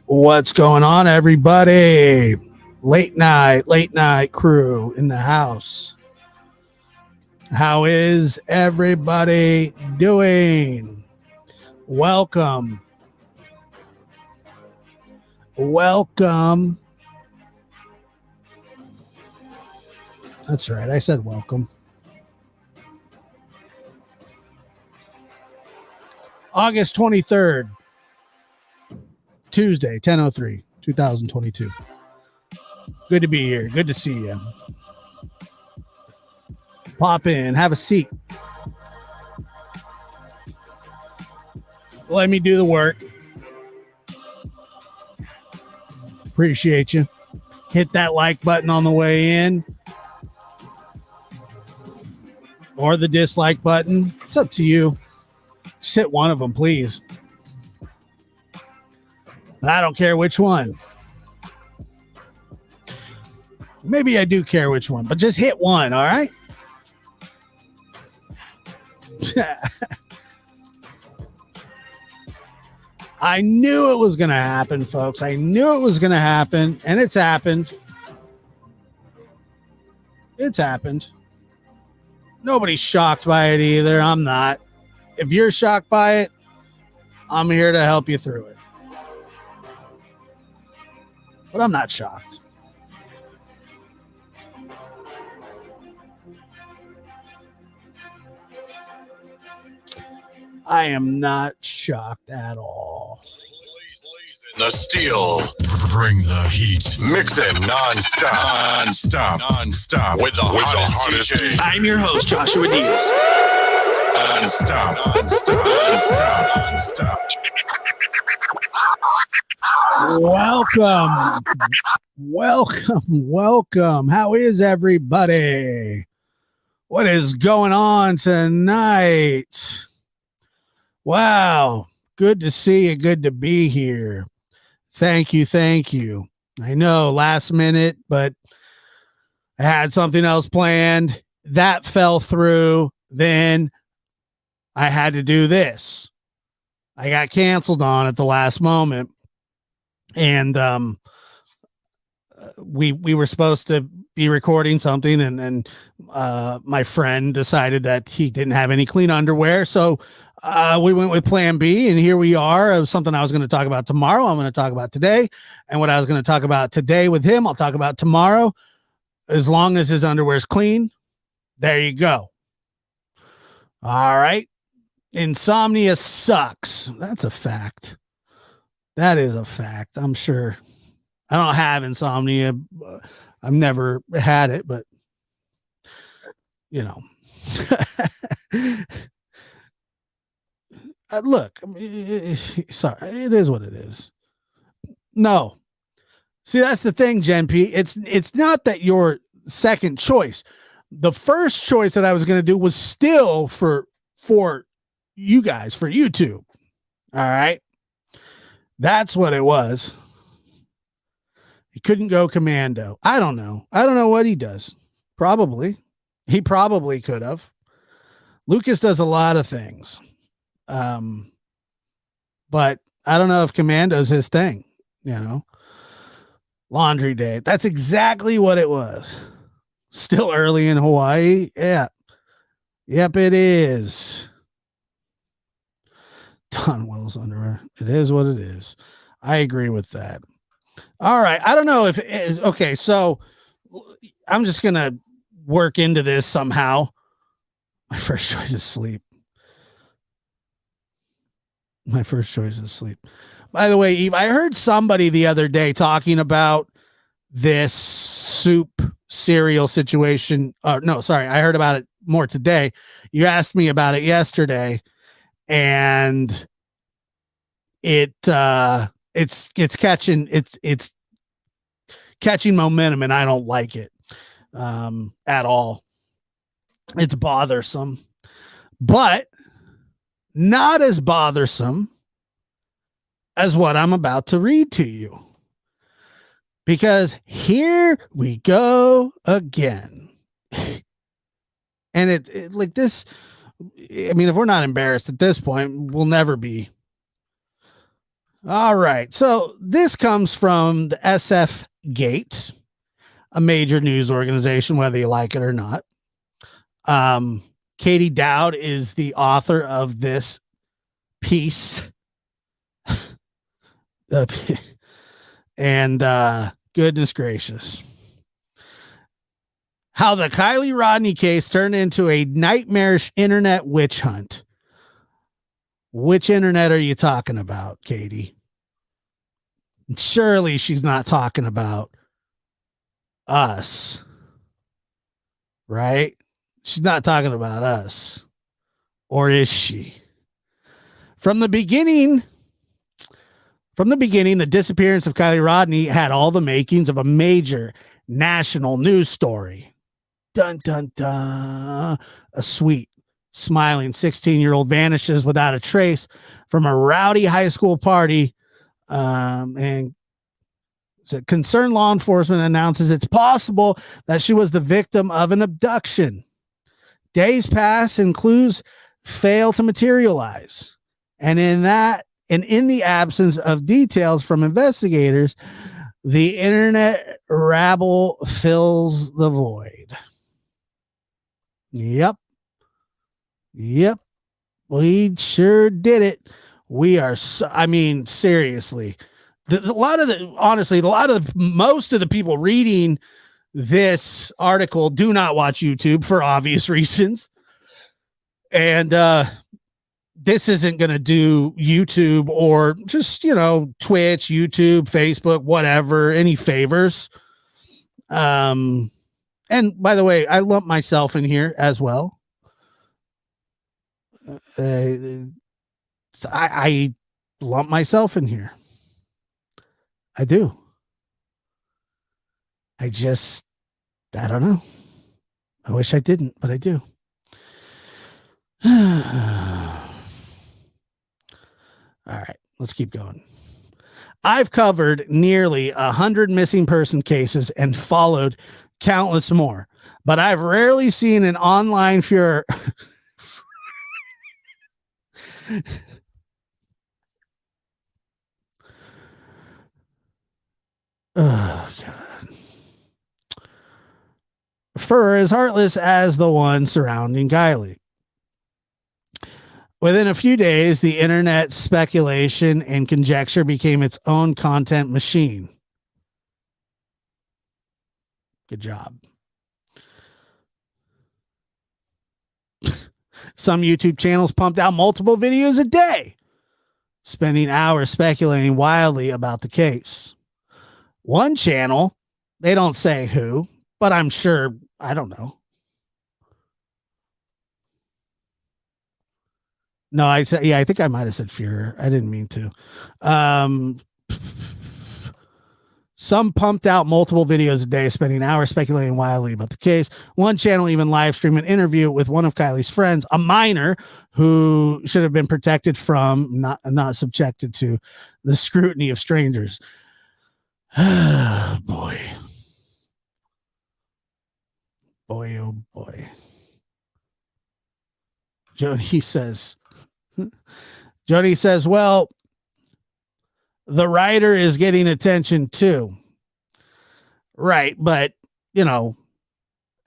What's going on, everybody? Late night crew in the house. How is everybody doing? Welcome. That's right. I said welcome. August 23rd, Tuesday, 10:03, 2022. Good to be here. Good to see you. Pop in. Have a seat. Let me do the work. Appreciate you. Hit that like button on the way in. Or the dislike button. It's up to you. Just hit one of them, please. I don't care which one. Maybe I do care which one, but just hit one, all right? I knew it was going to happen, folks. I knew it was going to happen, and it's happened. It's happened. Nobody's shocked by it either. I'm not. If you're shocked by it, I'm here to help you through it. But I'm not shocked. I am not shocked at all. The steel, bring the heat, mix it non-stop with the hottest DJ. I'm your host, Joshua Diaz. Non-stop. Welcome. How is everybody? What is going on tonight? Wow. Good to see you. Good to be here. Thank you. I know, last minute, but I had something else planned. That fell through. Then I had to do this. I got canceled on at the last moment. And we were supposed to be recording something, and then my friend decided that he didn't have any clean underwear. So we went with plan B, and here we are. It was something I was going to talk about tomorrow. I'm going to talk about today. And what I was going to talk about today with him, I'll talk about tomorrow. As long as his underwear is clean, there you go. All right. Insomnia sucks. That's a fact. That is a fact. I'm sure. I don't have insomnia. I've never had it, but you know. Look, sorry, it is what it is. No. See, that's the thing, Gen P. It's not that your second choice. The first choice that I was going to do was still for you guys, for YouTube. All right. That's what it was. He couldn't go commando. I don't know what he does. He probably could have. Lucas does a lot of things. But I don't know if commando's his thing, Laundry day. That's exactly what it was. Still early in Hawaii. Yeah. Yep, it is. Don Wells underwear. It is what it is. I agree with that. All right. I don't know if okay. So I'm just going to work into this somehow. My first choice is sleep. By the way, Eve, I heard somebody the other day talking about this soup cereal situation. No, sorry. I heard about it more today. You asked me about it yesterday, and it's catching momentum, and I don't like it at all. It's bothersome, but not as bothersome as what I'm about to read to you. Because here we go again. And it like this, I mean, if we're not embarrassed at this point, we'll never be. All right. So this comes from the SF Gate, a major news organization, whether you like it or not. Katie Dowd is the author of this piece. And goodness gracious. How the Kiley Rodni case turned into a nightmarish internet witch hunt. Which internet are you talking about, Katie? Surely she's not talking about us, right? She's not talking about us. Or is she? From the beginning, the disappearance of Kiley Rodni had all the makings of a major national news story. Dun, dun, dun. A sweet, smiling 16-year-old vanishes without a trace from a rowdy high school party. And concerned law enforcement announces it's possible that she was the victim of an abduction. Days pass and clues fail to materialize. And in the absence of details from investigators, the internet rabble fills the void. Yep. We sure did it. We are, seriously. Most of the people reading this article do not watch YouTube for obvious reasons. And this isn't going to do YouTube or just, Twitch, YouTube, Facebook, whatever, any favors. And by the way, I lump myself in here as well. I lump myself in here. I do. I don't know. I wish I didn't, but I do. All right, let's keep going. I've covered nearly 100 missing person cases and followed countless more, but I've rarely seen an online furor. Oh, God. Fur as heartless as the one surrounding Kiley. Within a few days, the internet speculation and conjecture became its own content machine. Good job. Some YouTube channels pumped out multiple videos a day, spending hours speculating wildly about the case. One channel, they don't say who, but I'm sure, I don't know. No, I think I might have said Führer. I didn't mean to. Some pumped out multiple videos a day, spending hours speculating wildly about the case. One channel even live streamed an interview with one of Kiley's friends, a minor who should have been protected from, not subjected to the scrutiny of strangers. Boy, oh boy. Jody says, well, the writer is getting attention too. Right. But,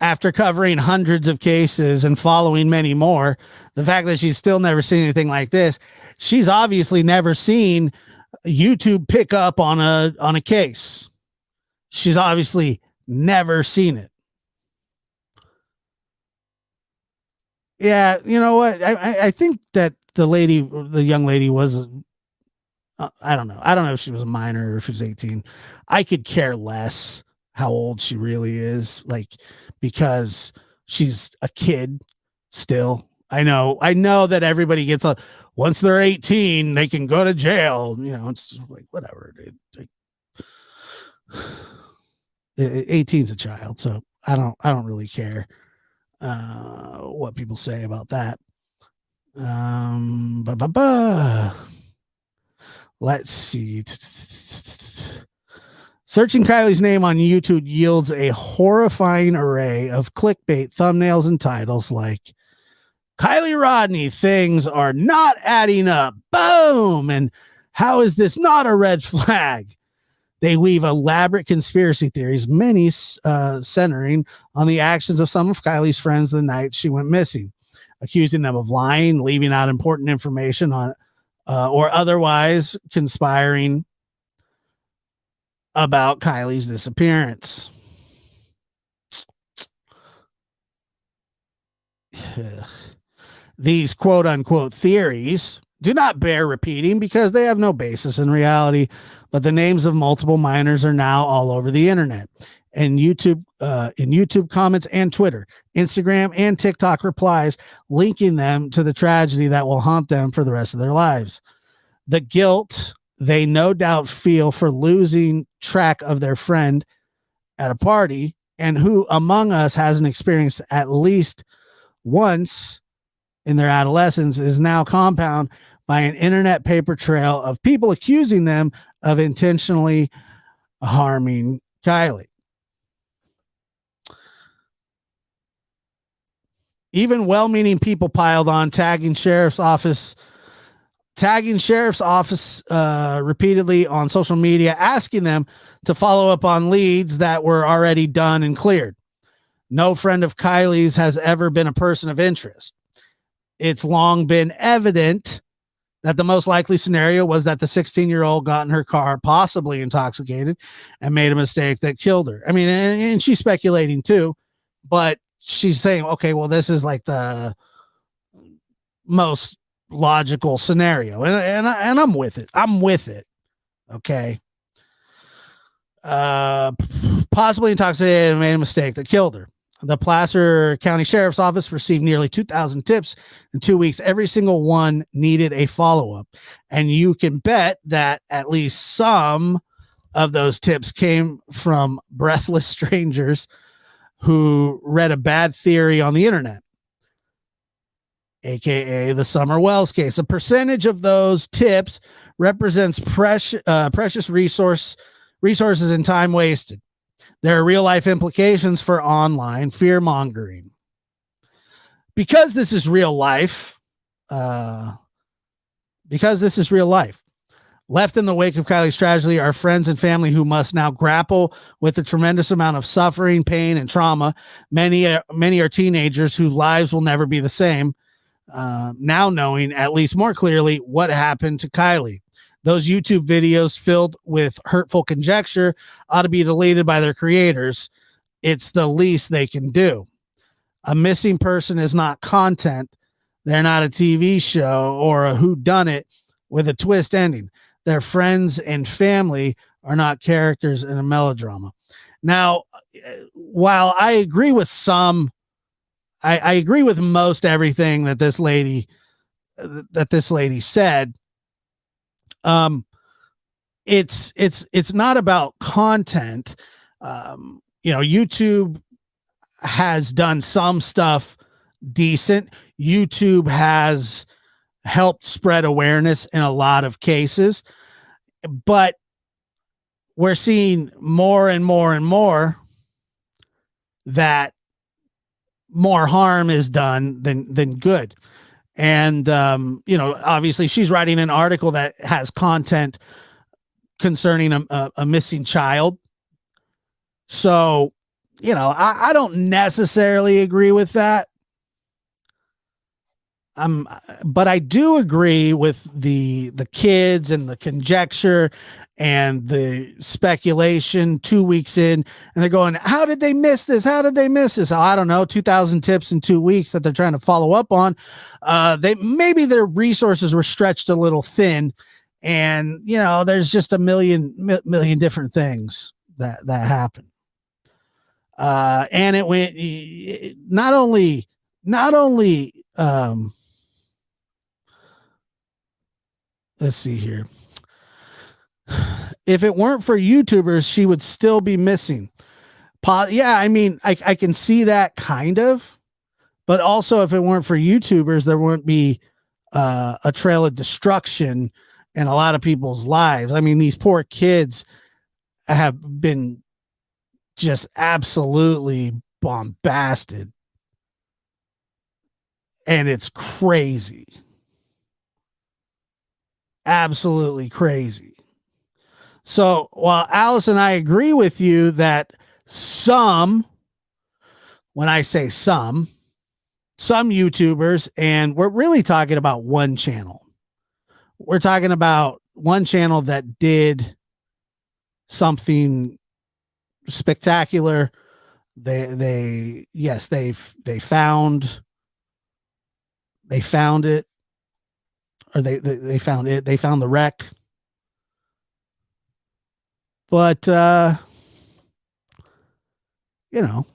after covering hundreds of cases and following many more, the fact that she's still never seen anything like this, she's obviously never seen YouTube pick up on a case. She's obviously never seen it. Yeah, you know what? I think that the young lady was, I don't know. I don't know if she was a minor or if she was 18. I could care less how old she really is, because she's a kid still. I know that everybody gets once they're 18, they can go to jail. It's like, whatever, dude. 18's a child, so I don't really care what people say about that. Let's see. Searching Kiley's name on YouTube yields a horrifying array of clickbait thumbnails and titles like Kiley Rodni, things are not adding up. Boom. And How is this not a red flag? They weave elaborate conspiracy theories, many centering on the actions of some of Kiley's friends the night she went missing, accusing them of lying, leaving out important information on, or otherwise conspiring about Kiley's disappearance. These quote unquote theories do not bear repeating because they have no basis in reality, but the names of multiple minors are now all over the internet and YouTube, in YouTube comments and Twitter, Instagram, and TikTok replies, linking them to the tragedy that will haunt them for the rest of their lives. The guilt they no doubt feel for losing track of their friend at a party, and who among us hasn't experienced at least once in their adolescence, is now compounded by an internet paper trail of people accusing them of intentionally harming Kiley. Even well-meaning people piled on, tagging sheriff's office repeatedly on social media, asking them to follow up on leads that were already done and cleared. No friend of Kiley's has ever been a person of interest. It's long been evident that the most likely scenario was that the 16-year-old got in her car, possibly intoxicated, and made a mistake that killed her. I mean, and she's speculating too, but she's saying, okay, well, this is like the most logical scenario. And I'm with it. Okay. Possibly intoxicated and made a mistake that killed her. The Placer County Sheriff's Office received nearly 2,000 tips in 2 weeks. Every single one needed a follow-up. And you can bet that at least some of those tips came from breathless strangers who read a bad theory on the internet, aka the Summer Wells case. A percentage of those tips represents precious resources and time wasted. There are real life implications for online fear mongering. Because this is real life, left in the wake of Kiley's tragedy are friends and family who must now grapple with the tremendous amount of suffering, pain, and trauma. Many are teenagers whose lives will never be the same. Now knowing at least more clearly what happened to Kiley. Those YouTube videos filled with hurtful conjecture ought to be deleted by their creators. It's the least they can do. A missing person is not content. They're not a TV show or a whodunit with a twist ending. Their friends and family are not characters in a melodrama. Now, while I agree with I agree with most everything that this lady said. It's not about content. YouTube has done some stuff decent. YouTube has helped spread awareness in a lot of cases, but we're seeing more and more and more that more harm is done than good. And, obviously she's writing an article that has content concerning a missing child. So, I don't necessarily agree with that. But I do agree with the kids and the conjecture and the speculation 2 weeks in, and they're going, how did they miss this? How did they miss this? Oh, I don't know. 2,000 tips in 2 weeks that they're trying to follow up on. Maybe their resources were stretched a little thin, and there's just a million different things that happen. And it went not only let's see here. If it weren't for YouTubers, she would still be missing. Yeah, I mean, I can see that kind of, but also if it weren't for YouTubers, there wouldn't be a trail of destruction in a lot of people's lives. I mean, these poor kids have been just absolutely bombasted, and it's crazy. absolutely crazy. So while Alice and I agree with you that when I say some YouTubers, and we're really talking about one channel. We're talking about one channel that did something spectacular. They found it, or they found it. They found the wreck. But you know,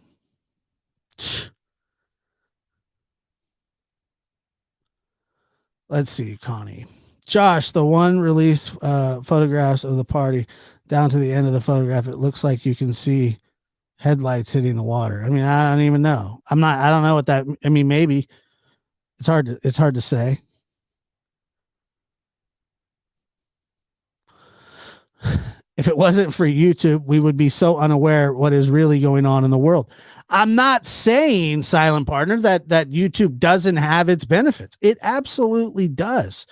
let's see, Connie. Josh, the one released photographs of the party down to the end of the photograph. It looks like you can see headlights hitting the water. I mean, I don't even know. I don't know what that, I mean, maybe it's hard to say. If it wasn't for YouTube, we would be so unaware what is really going on in the world. I'm not saying, silent partner, that YouTube doesn't have its benefits. It absolutely does.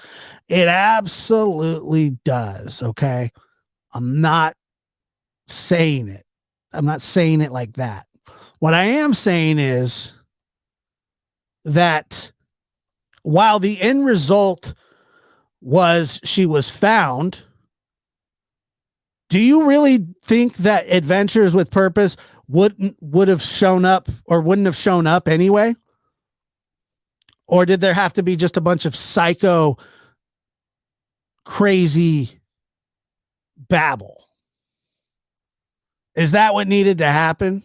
It absolutely does. Okay. I'm not saying it. I'm not saying it like that. What I am saying is that while the end result was she was found, do you really think that Adventures with Purpose would have shown up, or wouldn't have shown up anyway? Or did there have to be just a bunch of psycho, crazy babble? Is that what needed to happen?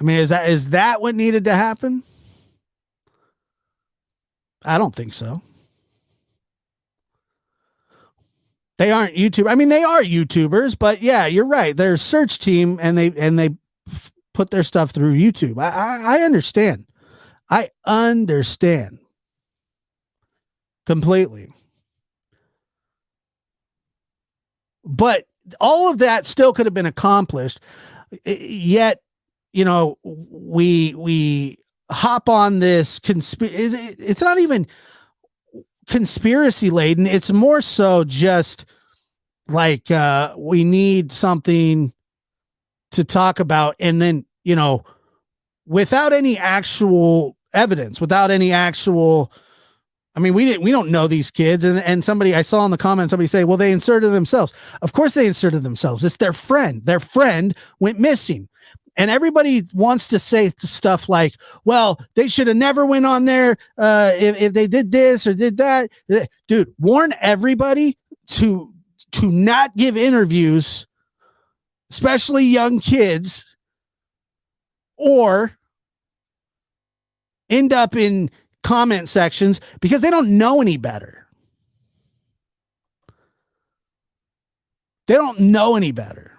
I mean, is that what needed to happen? I don't think so. They aren't YouTube. I mean, they are YouTubers, but yeah, you're right. They're a search team, and they put their stuff through YouTube. I understand. I understand completely. But all of that still could have been accomplished. Yet, you know, we hop on this it's not even conspiracy laden. It's more so just like we need something to talk about, and then, you know, without any actual evidence, without any actual, I mean, we don't know these kids. And somebody, I saw in the comments, somebody say, well, they inserted themselves. Of course they inserted themselves. It's their friend. Their friend went missing. And everybody wants to say stuff like, well, they should have never went on there if they did this or did that. Dude, warn everybody to not give interviews, especially young kids, or end up in comment sections because they don't know any better. They don't know any better.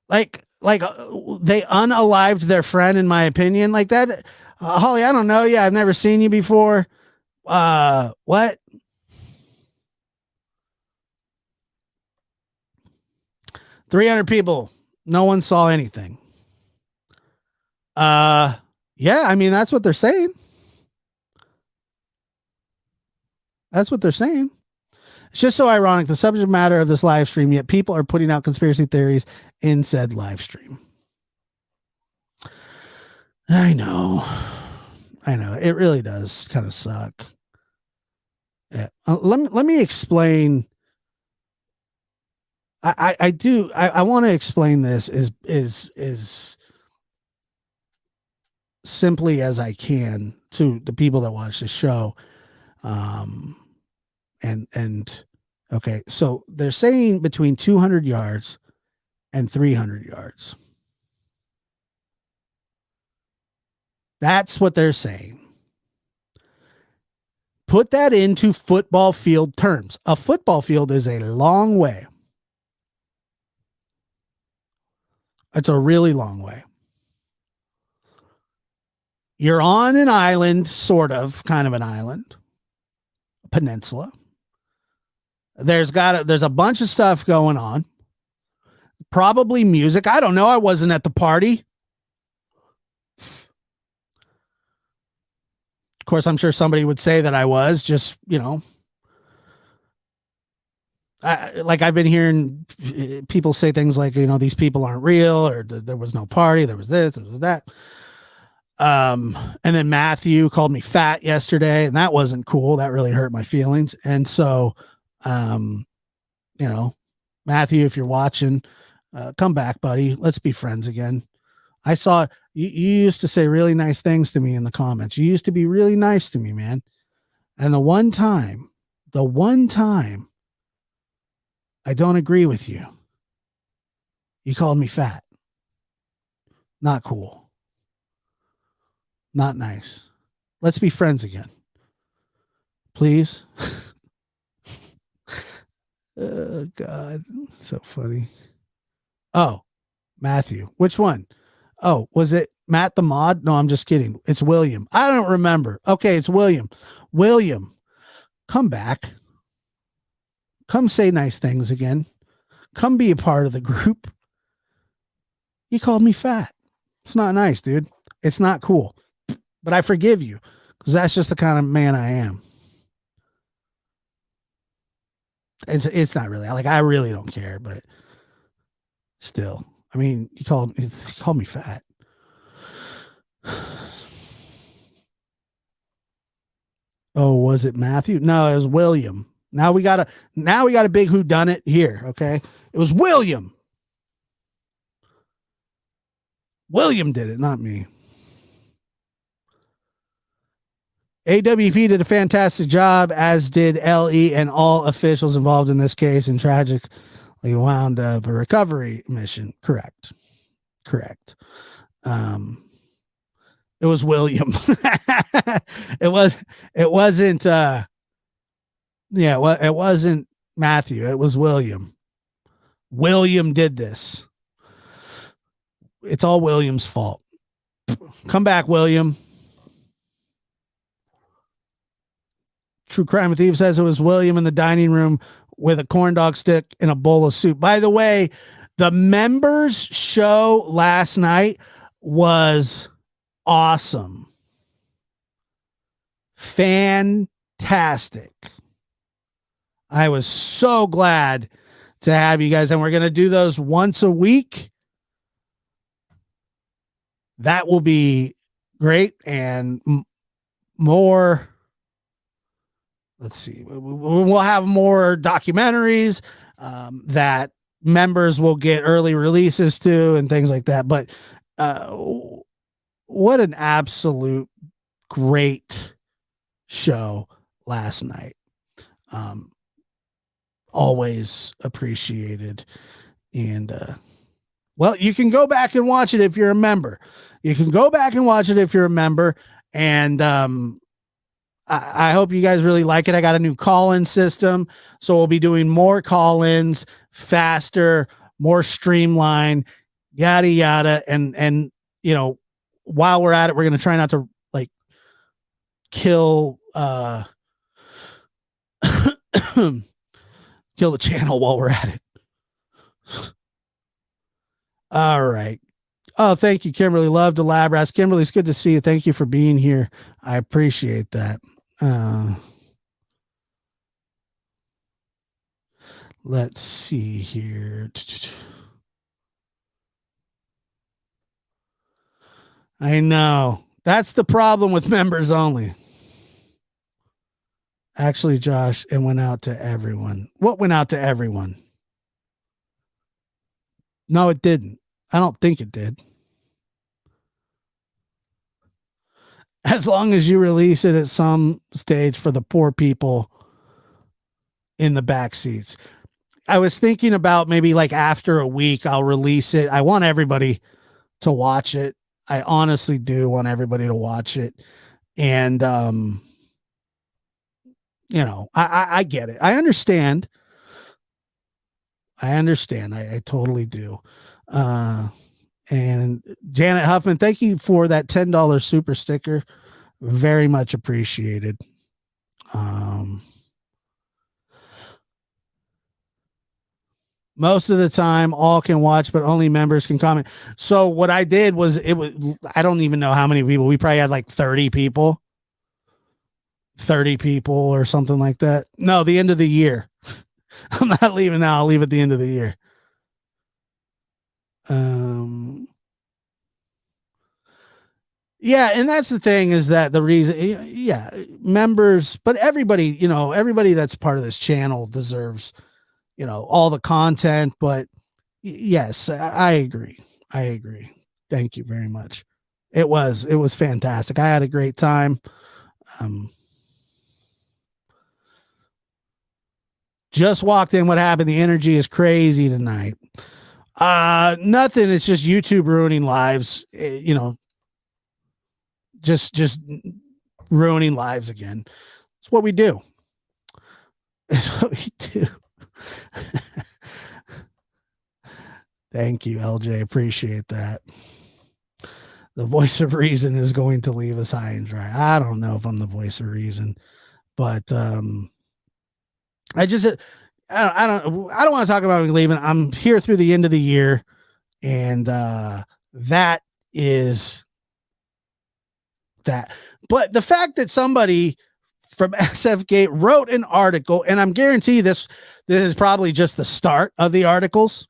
Like they unalived their friend, in my opinion, like that. Holly, I don't know. Yeah, I've never seen you before. What? $300 people. No one saw anything. Yeah, I mean, that's what they're saying. That's what they're saying. It's just so ironic, the subject matter of this live stream, yet people are putting out conspiracy theories in said live stream. I know. It really does kind of suck. Yeah. Let me explain. I want to explain this as simply as I can to the people that watch the show. And okay, so they're saying between 200 yards and 300 yards. That's what they're saying. Put that into football field terms. A football field is a long way. It's a really long way. You're on an island, kind of an island, a peninsula. There's a bunch of stuff going on. Probably music. I don't know. I wasn't at the party. course, I'm sure somebody would say that I was just, I've been hearing people say things like, these people aren't real, or there was no party, there was this, there was that. And then Matthew called me fat yesterday, and that wasn't cool. That really hurt my feelings. And so, Matthew, if you're watching, come back, buddy. Let's be friends again. I saw you used to say really nice things to me in the comments. You used to be really nice to me, man. And the one time I don't agree with you, you called me fat. Not cool. Not nice. Let's be friends again. Please. Oh, God. So funny. Oh, Matthew. Which one? Oh, was it Matt the mod? No, I'm just kidding. It's William. I don't remember. Okay, it's William. William, come back. Come say nice things again. Come be a part of the group. You called me fat. It's not nice, dude. It's not cool. But I forgive you because that's just the kind of man I am. It's not really like I really don't care, but still, I mean, he called me fat. Oh, was it Matthew? No, it was William. Now we got a big whodunit here. Okay, it was William. William did it, not me. AWP did a fantastic job, as did LE and all officials involved in this case, and tragically wound up a recovery mission. Correct. It was William. it wasn't Matthew. It was William. William did this. It's all William's fault. Come back, William. True Crime with Eve says it was William in the dining room with a corn dog stick and a bowl of soup. By the way, the members show last night was awesome. Fantastic. I was so glad to have you guys, and we're going to do those once a week. That will be great, and more. Let's see. We'll have more documentaries that members will get early releases to and things like that. But what an absolute great show last night. Always appreciated. And well, you can go back and watch it if you're a member. And I hope you guys really like it. I got a new call-in system, so we'll be doing more call-ins, faster, more streamlined, yada yada. And while we're at it, we're gonna try not to like kill kill the channel while we're at it. All right. Oh, thank you, Kimberly. Love to Labras. Kimberly, it's good to see you. Thank you for being here. I appreciate that. Let's see here. I know. That's the problem with members only. Actually, Josh, it went out to everyone. What went out to everyone? No, it didn't. I don't think it did. As long as you release it at some stage for the poor people in the back seats. I was thinking about maybe like after a week, I'll release it. I want everybody to watch it. I honestly do want everybody to watch it. And, I get it. I understand. I totally do. And Janet Huffman, thank you for that $10 super sticker. Very much appreciated. Most of the time, all can watch, but only members can comment. So what I did was I don't even know how many people. We probably had like 30 people. 30 people or something like that. No, the end of the year. I'm not leaving now. I'll leave at the end of the year. Yeah, and that's the thing is that the reason, yeah, members, but everybody, everybody that's part of this channel deserves, all the content. But yes, I agree. I agree. Thank you very much. It was fantastic. I had a great time. Just walked in. What happened? The energy is crazy tonight. Nothing. It's just YouTube ruining lives. Just ruining lives again. It's what we do. It's what we do. Thank you, LJ. Appreciate that. The voice of reason is going to leave us high and dry. I don't know if I'm the voice of reason, but I don't want to talk about me leaving. I'm here through the end of the year, and that is that. But the fact that somebody from SFGate wrote an article, and I'm guarantee this is probably just the start of the articles.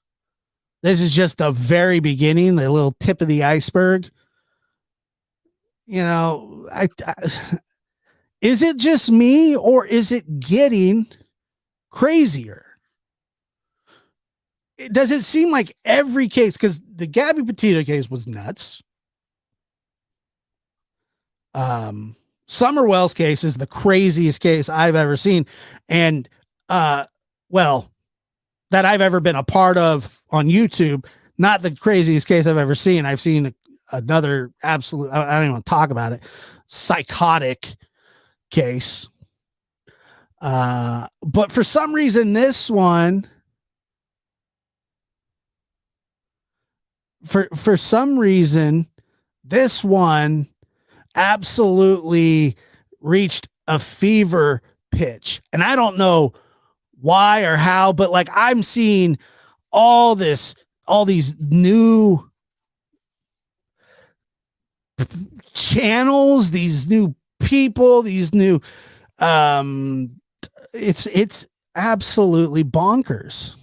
This is just the very beginning, the little tip of the iceberg. Is it just me, or is it getting crazier? Does it seem like every case, because the Gabby Petito case was nuts. Summerwell's case is the craziest case I've ever seen. And, that I've ever been a part of on YouTube, not the craziest case I've ever seen. I've seen another absolute, I don't even want to talk about it, psychotic case. But for some reason, this one, for some reason, this one absolutely reached a fever pitch. And I don't know why or how, but like I'm seeing all these new channels, these new people, these new it's absolutely bonkers.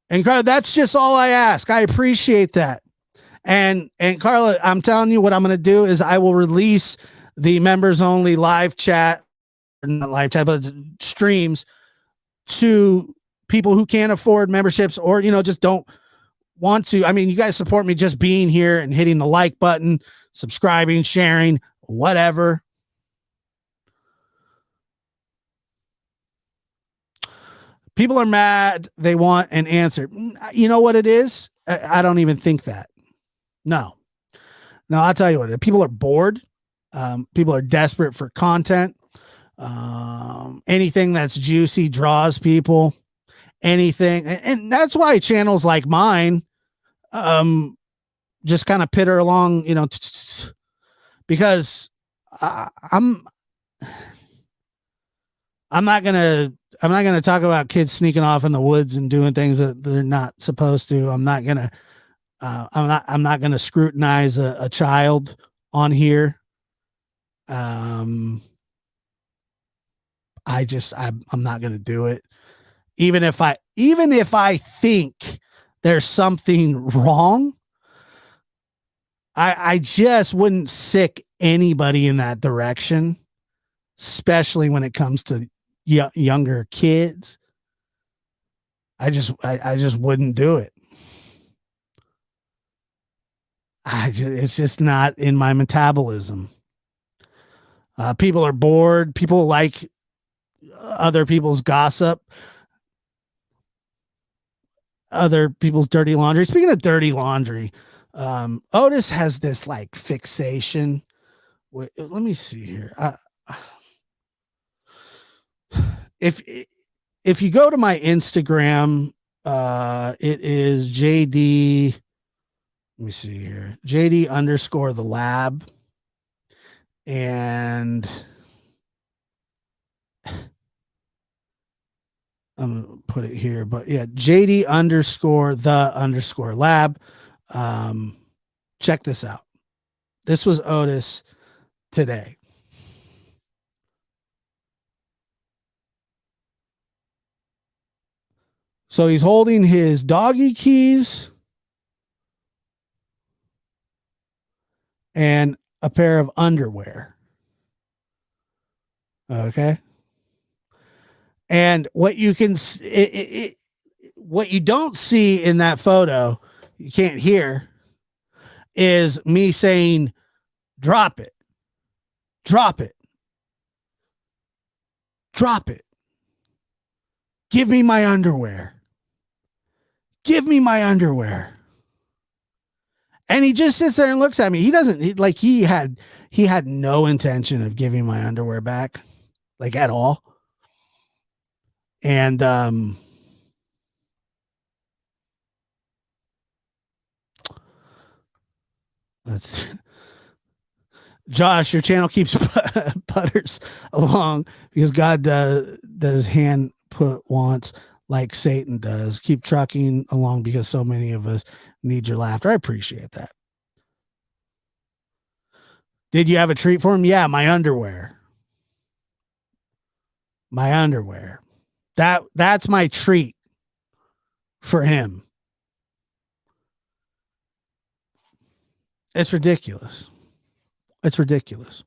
And Carla, that's just all I ask. I appreciate that. And Carla, I'm telling you what I'm going to do is I will release the members only live chat, not live chat, but streams to people who can't afford memberships or, just don't want to. I mean, you guys support me just being here and hitting the like button, subscribing, sharing, whatever. People are mad. They want an answer. You know what it is? I don't even think that. No, I'll tell you what, people are bored. People are desperate for content. Anything that's juicy draws people. Anything. And that's why channels like mine just kind of pitter along, because I'm not going to talk about kids sneaking off in the woods and doing things that they're not supposed to. I'm not going to scrutinize a child on here. I'm not going to do it. Even if I think there's something wrong, I just wouldn't sick anybody in that direction, especially when it comes to younger kids. I just wouldn't do it. It's just not in my metabolism. People are bored. People like other people's gossip, other people's dirty laundry. Speaking of dirty laundry, Otis has this like fixation. Wait, let me see here. If you go to my Instagram, it is JD. Let me see here. JD_the lab. And I'm going to put it here, but yeah, JD_the_lab. Check this out. This was Otis today. So he's holding his doggy keys and a pair of underwear. Okay. And what you can, what you don't see in that photo, you can't hear, is me saying, drop it, drop it, drop it. Give me my underwear. Give me my underwear. And he just sits there and looks at me. He doesn't like he had no intention of giving my underwear back, like at all. And let's Josh, your channel keeps putters along because God does hand put wants like Satan does. Keep trucking along because so many of us need your laughter. I appreciate that. Did you have a treat for him? Yeah, my underwear. My underwear. That's my treat for him. It's ridiculous. It's ridiculous.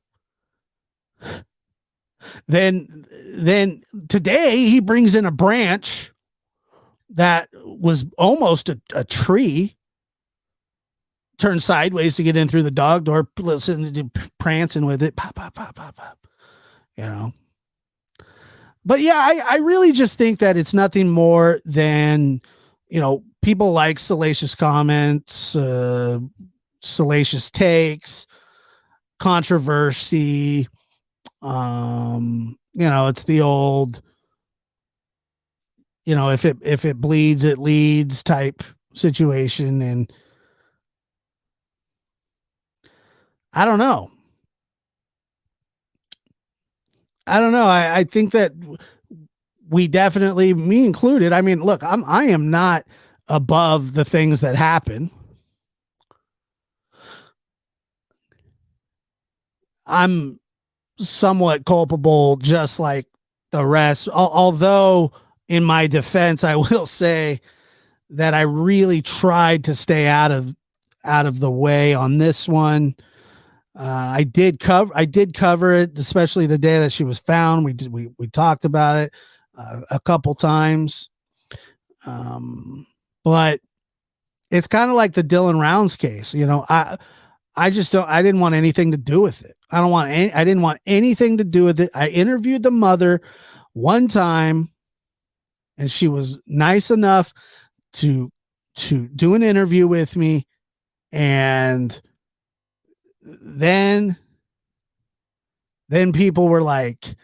Then today he brings in a branch that was almost a tree, turned sideways to get in through the dog door, listen to prancing with it, pop, pop, pop, pop, pop. You know. But yeah, I really just think that it's nothing more than, you know, people like salacious comments, salacious takes, controversy. You know, it's the old, you know, if it bleeds, it leads type situation. And I don't know. I think that we definitely, me included. I mean, look, I am not above the things that happen. I'm somewhat culpable, just like the rest. Although, in my defense, I will say that I really tried to stay out of the way on this one. I did cover it, especially the day that she was found. We talked about it a couple times, but it's kind of like the Dylan Rounds case. You know, I didn't want anything to do with it. I didn't want anything to do with it. I interviewed the mother one time, and she was nice enough to do an interview with me. And then people were like,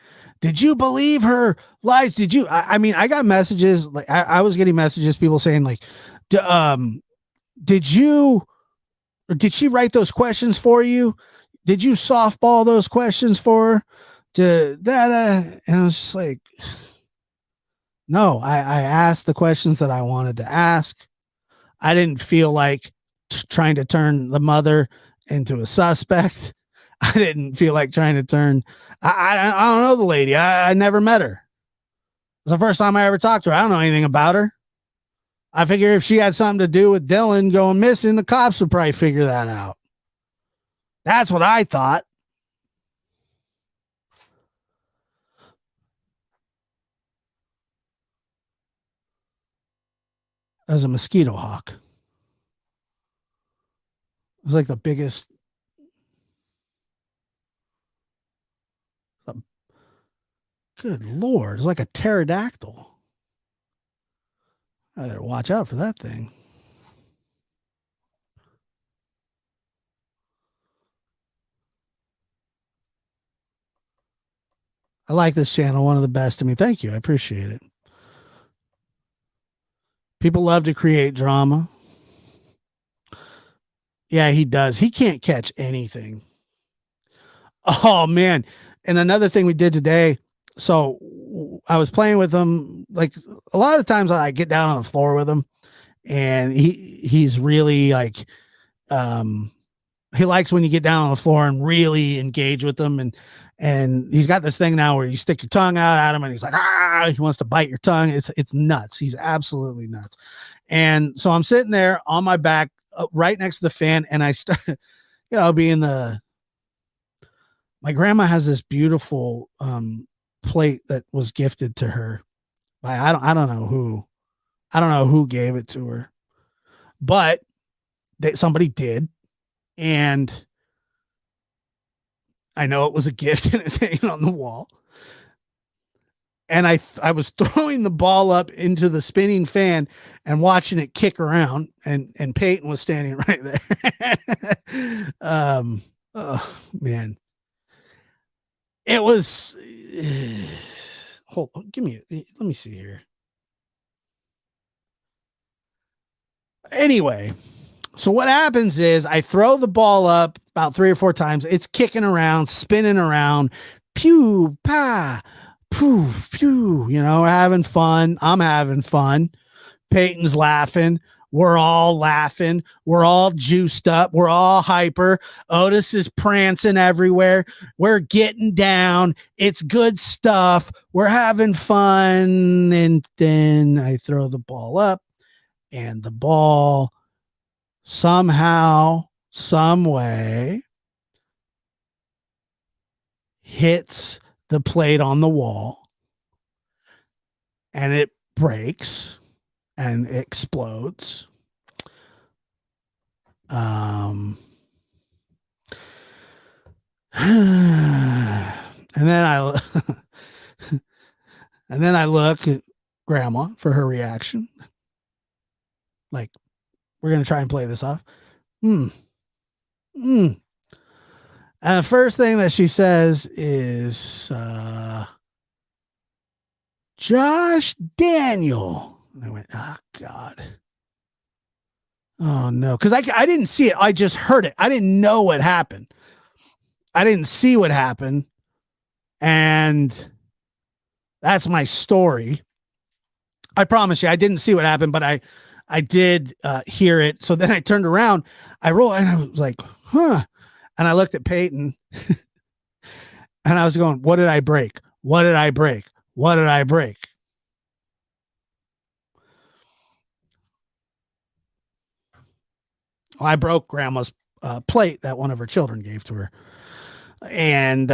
did you believe her lies? Did you? I mean, I got messages, like I was getting messages, people saying like, did she write those questions for you? Did you softball those questions for her? And I was just like, no, I asked the questions that I wanted to ask. I didn't feel like trying to turn the mother into a suspect. I didn't feel like trying to turn. I don't know the lady. I never met her. It was the first time I ever talked to her. I don't know anything about her. I figure if she had something to do with Dylan going missing, the cops would probably figure that out. That's what I thought. As a mosquito hawk. It was like the biggest. Good Lord. It's like a pterodactyl. I better watch out for that thing. I like this channel. One of the best to me. Thank you. I appreciate it. People love to create drama. Yeah, he does. He can't catch anything. Oh, man. And another thing we did today. So I was playing with him. Like a lot of the times I get down on the floor with him, and he's really like, he likes when you get down on the floor and really engage with him. And he's got this thing now where you stick your tongue out at him and he's like, he wants to bite your tongue. It's nuts. He's absolutely nuts. And so I'm sitting there on my back right next to the fan, and I start, being my grandma has this beautiful plate that was gifted to her by, I don't know who gave it to her, but somebody did. And I know it was a gift and it's hanging on the wall. And I was throwing the ball up into the spinning fan and watching it kick around, and Peyton was standing right there. Oh man. It was hold on, let me see here. Anyway, so what happens is I throw the ball up about 3 or 4 times. It's kicking around, spinning around, pew, pa, poof, pew, having fun. I'm having fun. Peyton's laughing. We're all laughing. We're all juiced up. We're all hyper. Otis is prancing everywhere. We're getting down. It's good stuff. We're having fun. And then I throw the ball up, and the ball somehow, some way hits the plate on the wall, and it breaks and explodes. And then I look at Grandma for her reaction. Like, we're going to try and play this off. And the first thing that she says is, Josh Daniel. And I went, oh, God. Oh, no. Because I didn't see it. I just heard it. I didn't know what happened. I didn't see what happened. And that's my story. I promise you, I didn't see what happened, but I did hear it. So then I turned around, I rolled, and I was like, huh. And I looked at Peyton and I was going, what did I break? What did I break? What did I break? Well, I broke Grandma's plate that one of her children gave to her. And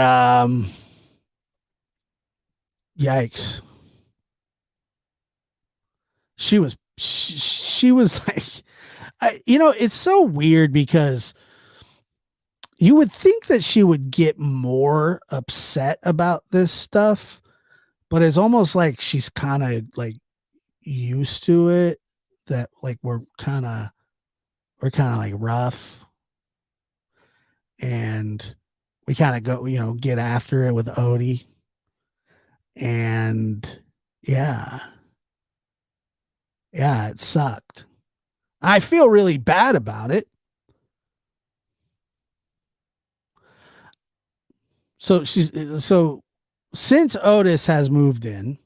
yikes. She was like, it's so weird because you would think that she would get more upset about this stuff, but it's almost like she's kind of like used to it, that like we're kind of like rough, and we kind of go, get after it with Odie. And yeah, it sucked. I feel really bad about it. So since Otis has moved in,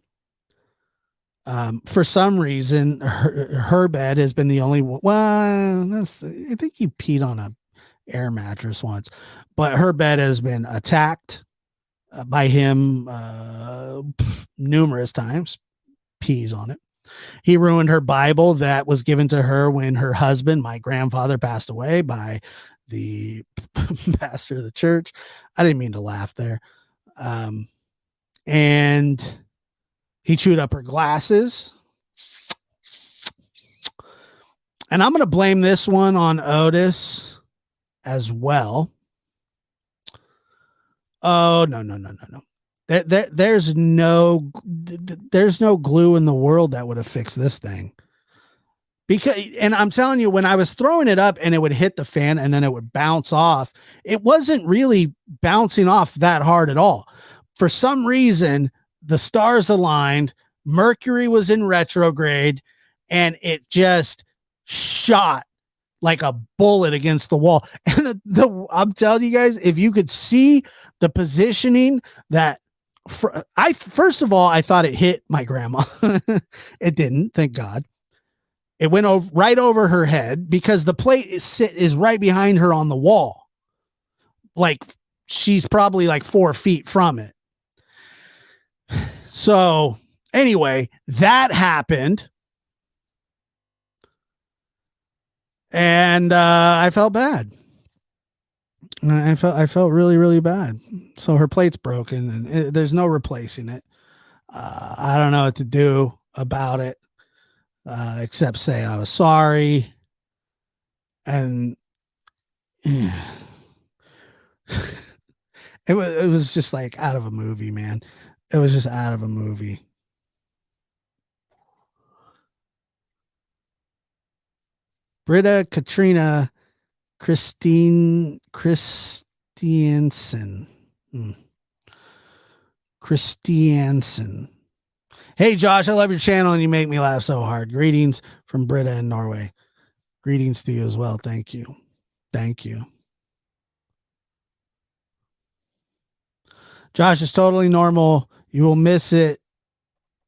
for some reason, her bed has been the only one. Well, I think he peed on a air mattress once, but her bed has been attacked by him numerous times. Pees on it. He ruined her Bible that was given to her when her husband, my grandfather, passed away by the pastor of the church. I didn't mean to laugh there. And he chewed up her glasses. And I'm going to blame this one on Otis as well. Oh, no. There's no glue in the world that would have fixed this thing. And I'm telling you, when I was throwing it up and it would hit the fan and then it would bounce off, it wasn't really bouncing off that hard at all. For some reason, the stars aligned, Mercury was in retrograde, and it just shot like a bullet against the wall. And I'm telling you guys, if you could see the positioning that first of all, I thought it hit my grandma. It didn't, thank God. It went right over her head because the plate is right behind her on the wall. like she's probably like 4 feet from it. So anyway, that happened. And I felt bad. I felt really, really bad. So her plate's broken and there's no replacing it. I don't know what to do about it, except say I was sorry. And yeah. It was just like out of a movie, man. It was just out of a movie. Britta Katrina Christiansen. Christiansen. Hey Josh, I love your channel and you make me laugh so hard. Greetings from Britta in Norway. Greetings to you as well. Thank you. Thank you. Josh is totally normal. You will miss it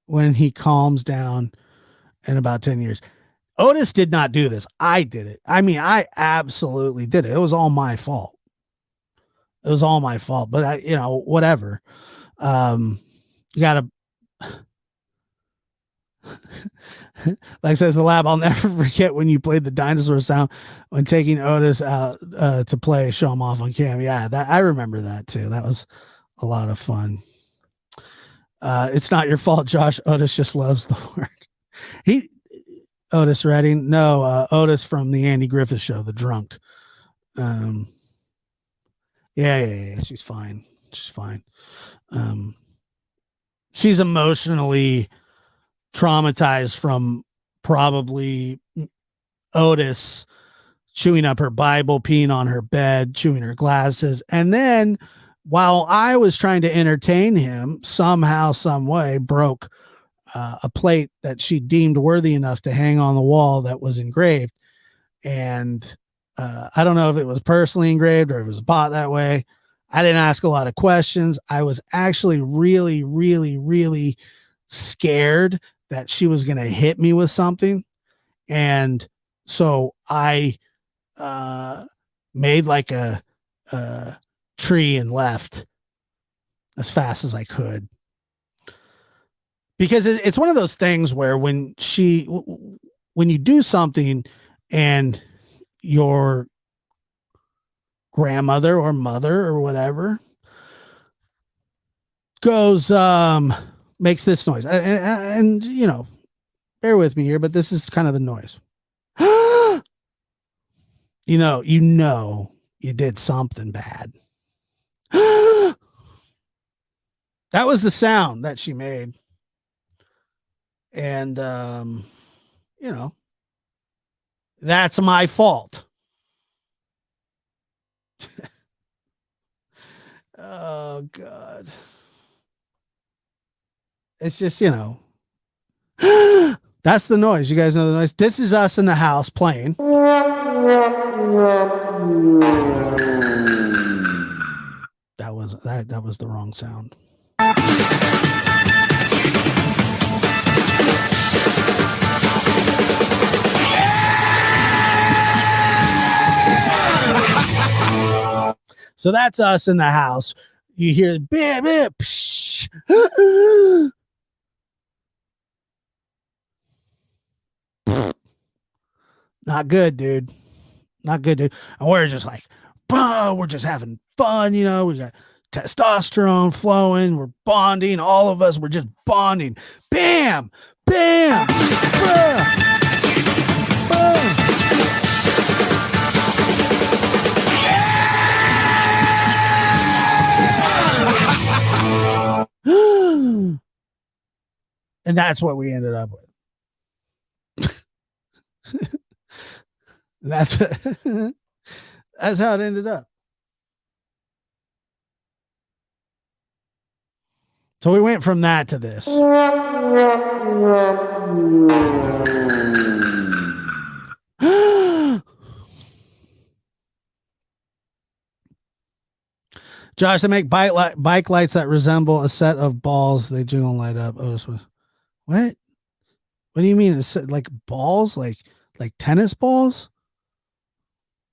when he calms down in about 10 years. Otis did not do this. I did it. I mean, I absolutely did it. It was all my fault. It was all my fault, but I, whatever. You gotta, like says the lab, I'll never forget when you played the dinosaur sound when taking Otis out to play, show him off on cam. Yeah, that I remember that too. That was a lot of fun. It's not your fault, Josh. Otis just loves the word. Otis Redding? No, Otis from the Andy Griffith Show, the drunk. Yeah. She's fine. She's fine. She's emotionally traumatized from probably Otis chewing up her Bible, peeing on her bed, chewing her glasses. And then while I was trying to entertain him, somehow, some way broke a plate that she deemed worthy enough to hang on the wall that was engraved. And I don't know if it was personally engraved or if it was bought that way. I didn't ask a lot of questions. I was actually really, really, really scared that she was going to hit me with something. And so I made like a tree and left as fast as I could. Because it's one of those things where when you do something and your grandmother or mother or whatever goes, makes this noise. And bear with me here, but this is kind of the noise. You did something bad. That was the sound that she made. And, that's my fault. Oh, God. It's just, that's the noise. You guys know the noise. This is us in the house playing. That was the wrong sound. So that's us in the house. You hear bam, bam, psh. Not good, dude. Not good, dude. And we're just like, we're just having fun, we got testosterone flowing, we're bonding, all of us, we're just bonding. Bam, bam, bam, bam. And that's what we ended up with. That's how it ended up. So we went from that to this. Josh, they make bike lights that resemble a set of balls. They jingle and light up. What? What do you mean? It's like balls, like tennis balls?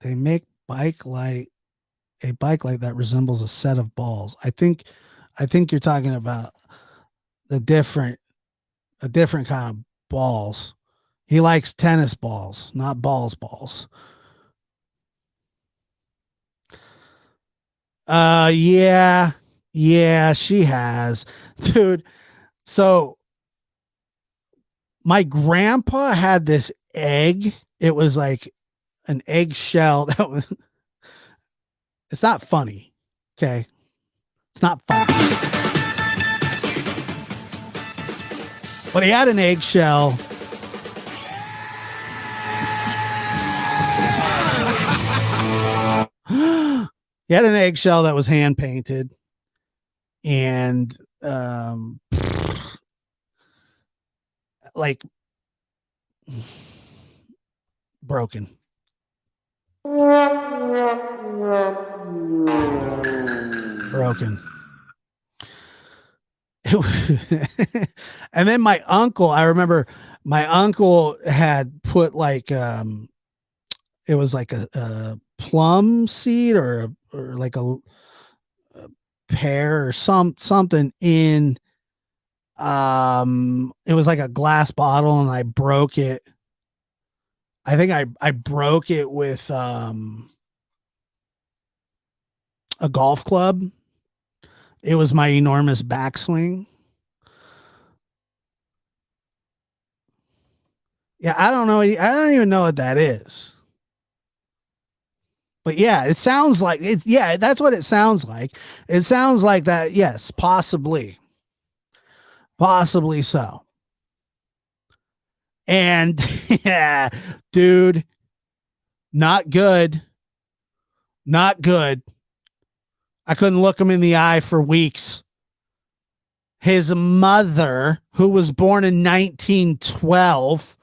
They make bike light a bike like that resembles a set of balls. I think you're talking about a different kind of balls. He likes tennis balls, not balls. Yeah, she has, dude. So my grandpa had this egg. It was like an eggshell that was. It's not funny. Okay, it's not funny. But he had an eggshell. He had an eggshell that was hand painted, and like broken. Broken. And then my uncle, I remember my uncle had put like it was like a plum seed or like a pear or something in it was like a glass bottle, and I broke it. I think I broke it with a golf club. It was my enormous backswing. Yeah, I don't know. I don't even know what that is. But yeah, it sounds like it. Yeah, that's what it sounds like. It sounds like that. Yes, possibly so. And yeah, dude, not good. Not good. I couldn't look him in the eye for weeks. His mother, who was born in 1912,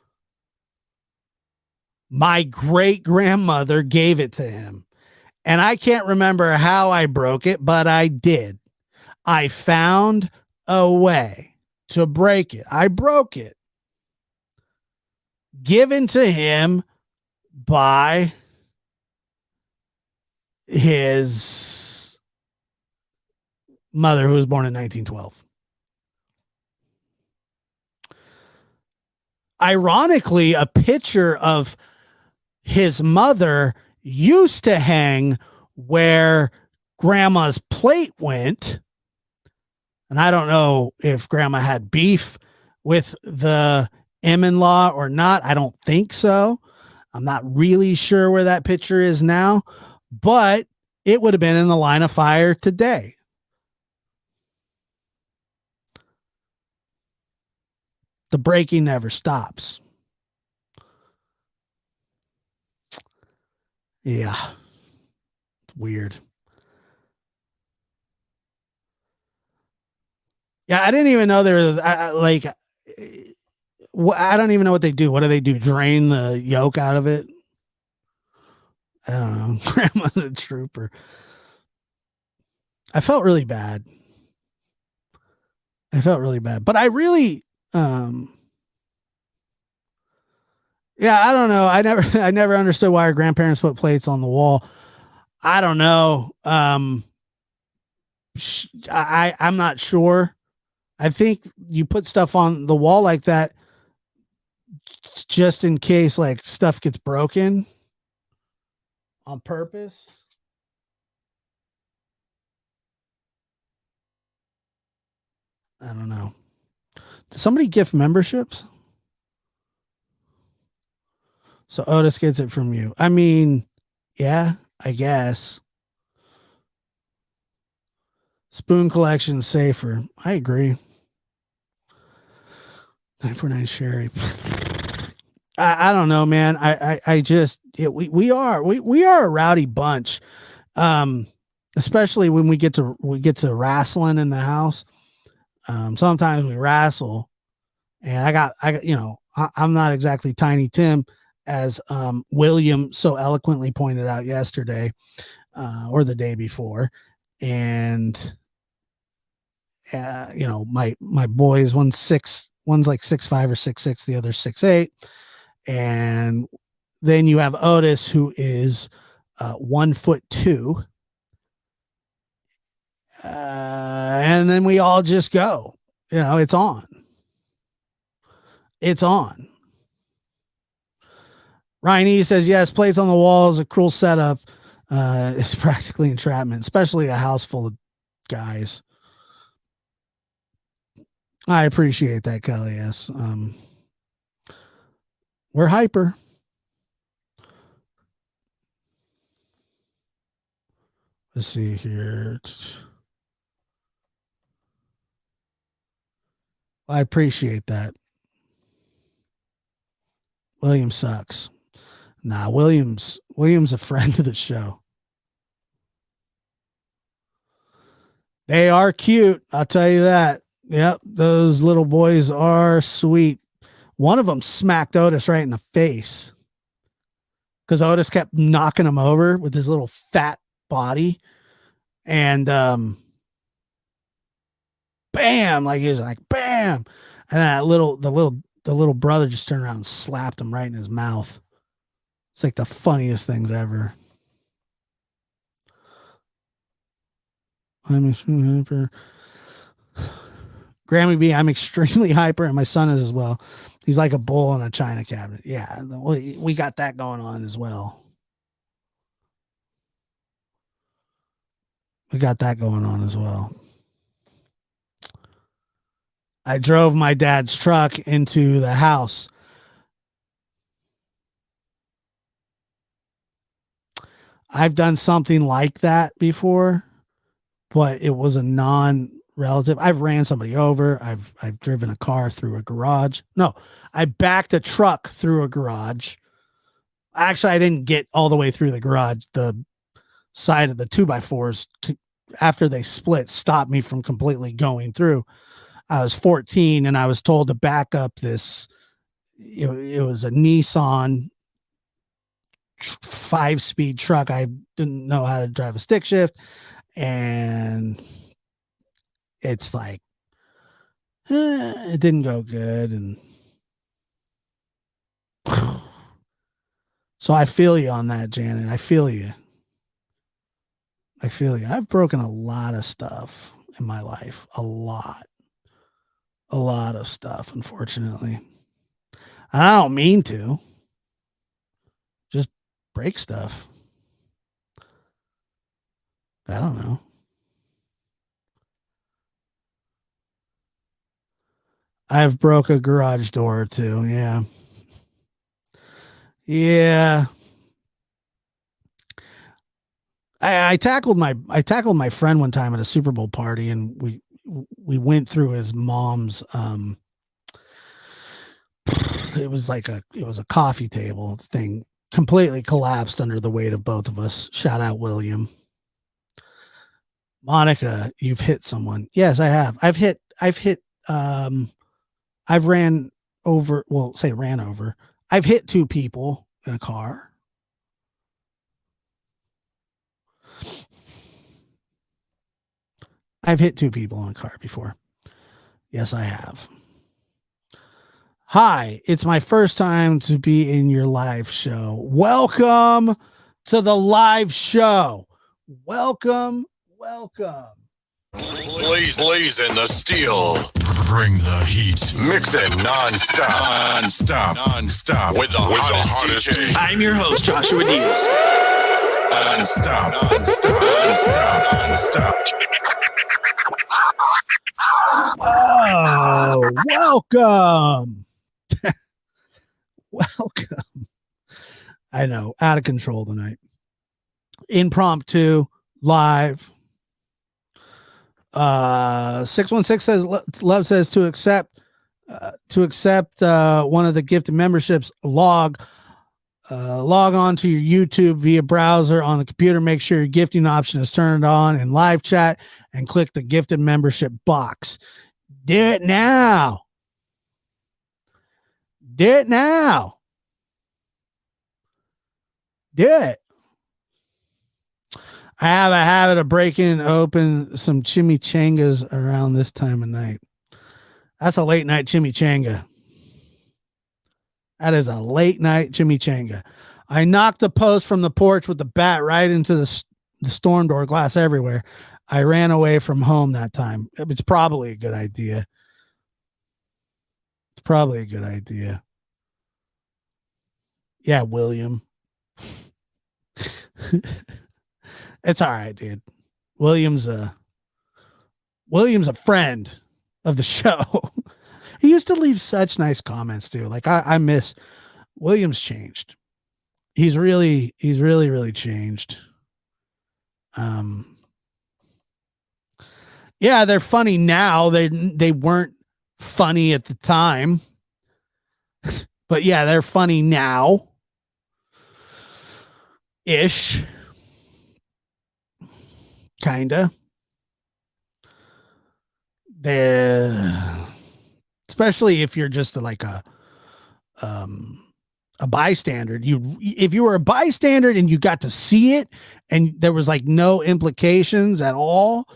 my great grandmother gave it to him. And I can't remember how I broke it, but I did. I found a way to break it. I broke it. Given to him by his mother, who was born in 1912. Ironically, a picture of his mother used to hang where grandma's plate went. And I don't know if grandma had beef with the in-law or not. I don't think so. I'm not really sure where that picture is now, but it would have been in the line of fire today. The breaking never stops. Yeah. It's weird. Yeah, I didn't even know there was like I don't even know what they do. What do they do? Drain the yolk out of it? I don't know. Grandma's a trooper. I felt really bad. But I really yeah, I don't know. I never understood why our grandparents put plates on the wall. I don't know. I'm not sure. I think you put stuff on the wall like that just in case like stuff gets broken on purpose. I don't know. Did somebody gift memberships? So Otis gets it from you. I mean, yeah, I guess. Spoon collection safer. I agree. 949 Sherry. I don't know, man. I just we are a rowdy bunch. Especially when we get to wrestling in the house. Sometimes we wrestle, and I got I'm not exactly Tiny Tim, as William so eloquently pointed out yesterday or the day before. And my boys, one's like 6'5" or 6'6", the other 6'8", and then you have Otis, who is 1'2", And then we all just go. It's on. It's on. Ryan E says, yes, plates on the wall is a cruel setup. It's practically entrapment, especially a house full of guys. I appreciate that, Kelly. Yes. We're hyper. Let's see here. I appreciate that. William sucks. Nah, William's a friend of the show. They are cute. I'll tell you that. Yep. Those little boys are sweet. One of them smacked Otis right in the face because Otis kept knocking him over with his little fat body. And, bam, like he was like, bam. And that the little brother just turned around and slapped him right in his mouth. It's like the funniest things ever. I'm hyper. Grammy B, I'm extremely hyper, and my son is as well. He's like a bull in a china cabinet. Yeah, we got that going on as well. We got that going on as well. I drove my dad's truck into the house. I've done something like that before, but it was a non-relative. I've ran somebody over. I've driven a car through a garage. No, I backed a truck through a garage. Actually, I didn't get all the way through the garage. The side of the 2x4s, after they split, stopped me from completely going through. I was 14 and I was told to back up this. It was a Nissan 5-speed truck. I didn't know how to drive a stick shift, and it's like it didn't go good. And so I feel you on that, Janet. I feel you. I've broken a lot of stuff in my life. A lot of stuff, unfortunately. I don't mean to. Just break stuff. I don't know. I've broke a garage door too. Yeah. Yeah. I tackled my friend one time at a Super Bowl party, and we went through his mom's it was a coffee table thing, completely collapsed under the weight of both of us. Shout out William. Monica, you've hit someone. Yes, I have. I've ran over, ran over. I've hit 2 people in a car. I've hit 2 people in a car before. Yes, I have. Hi, it's my first time to be in your live show. Welcome to the live show. Welcome. Blaze in the steel. Bring the heat. Mix it non-stop with the hottest DJ. I'm your host, Joshua Diaz. Non-stop. Oh, welcome. Welcome. I know, out of control tonight. Impromptu, live. 616 says, Love says to accept one of the gifted memberships, log on to your YouTube via browser on the computer. Make sure your gifting option is turned on in live chat and click the gifted membership box. Do it now. Do it. I have a habit of breaking open some chimichangas around this time of night. That's a late night chimichanga. That is a late night chimichanga. I knocked the post from the porch with the bat right into the storm door, glass everywhere. I ran away from home that time. It's probably a good idea. It's probably a good idea. Yeah, William. It's all right, dude. William's a friend of the show. He used to leave such nice comments too. Like I miss William's changed. He's really changed. Yeah, they're funny now. They weren't funny at the time. But yeah, they're funny now. Ish. Kinda. Especially if you're just like a bystander. If you were a bystander and you got to see it and there was like no implications at all,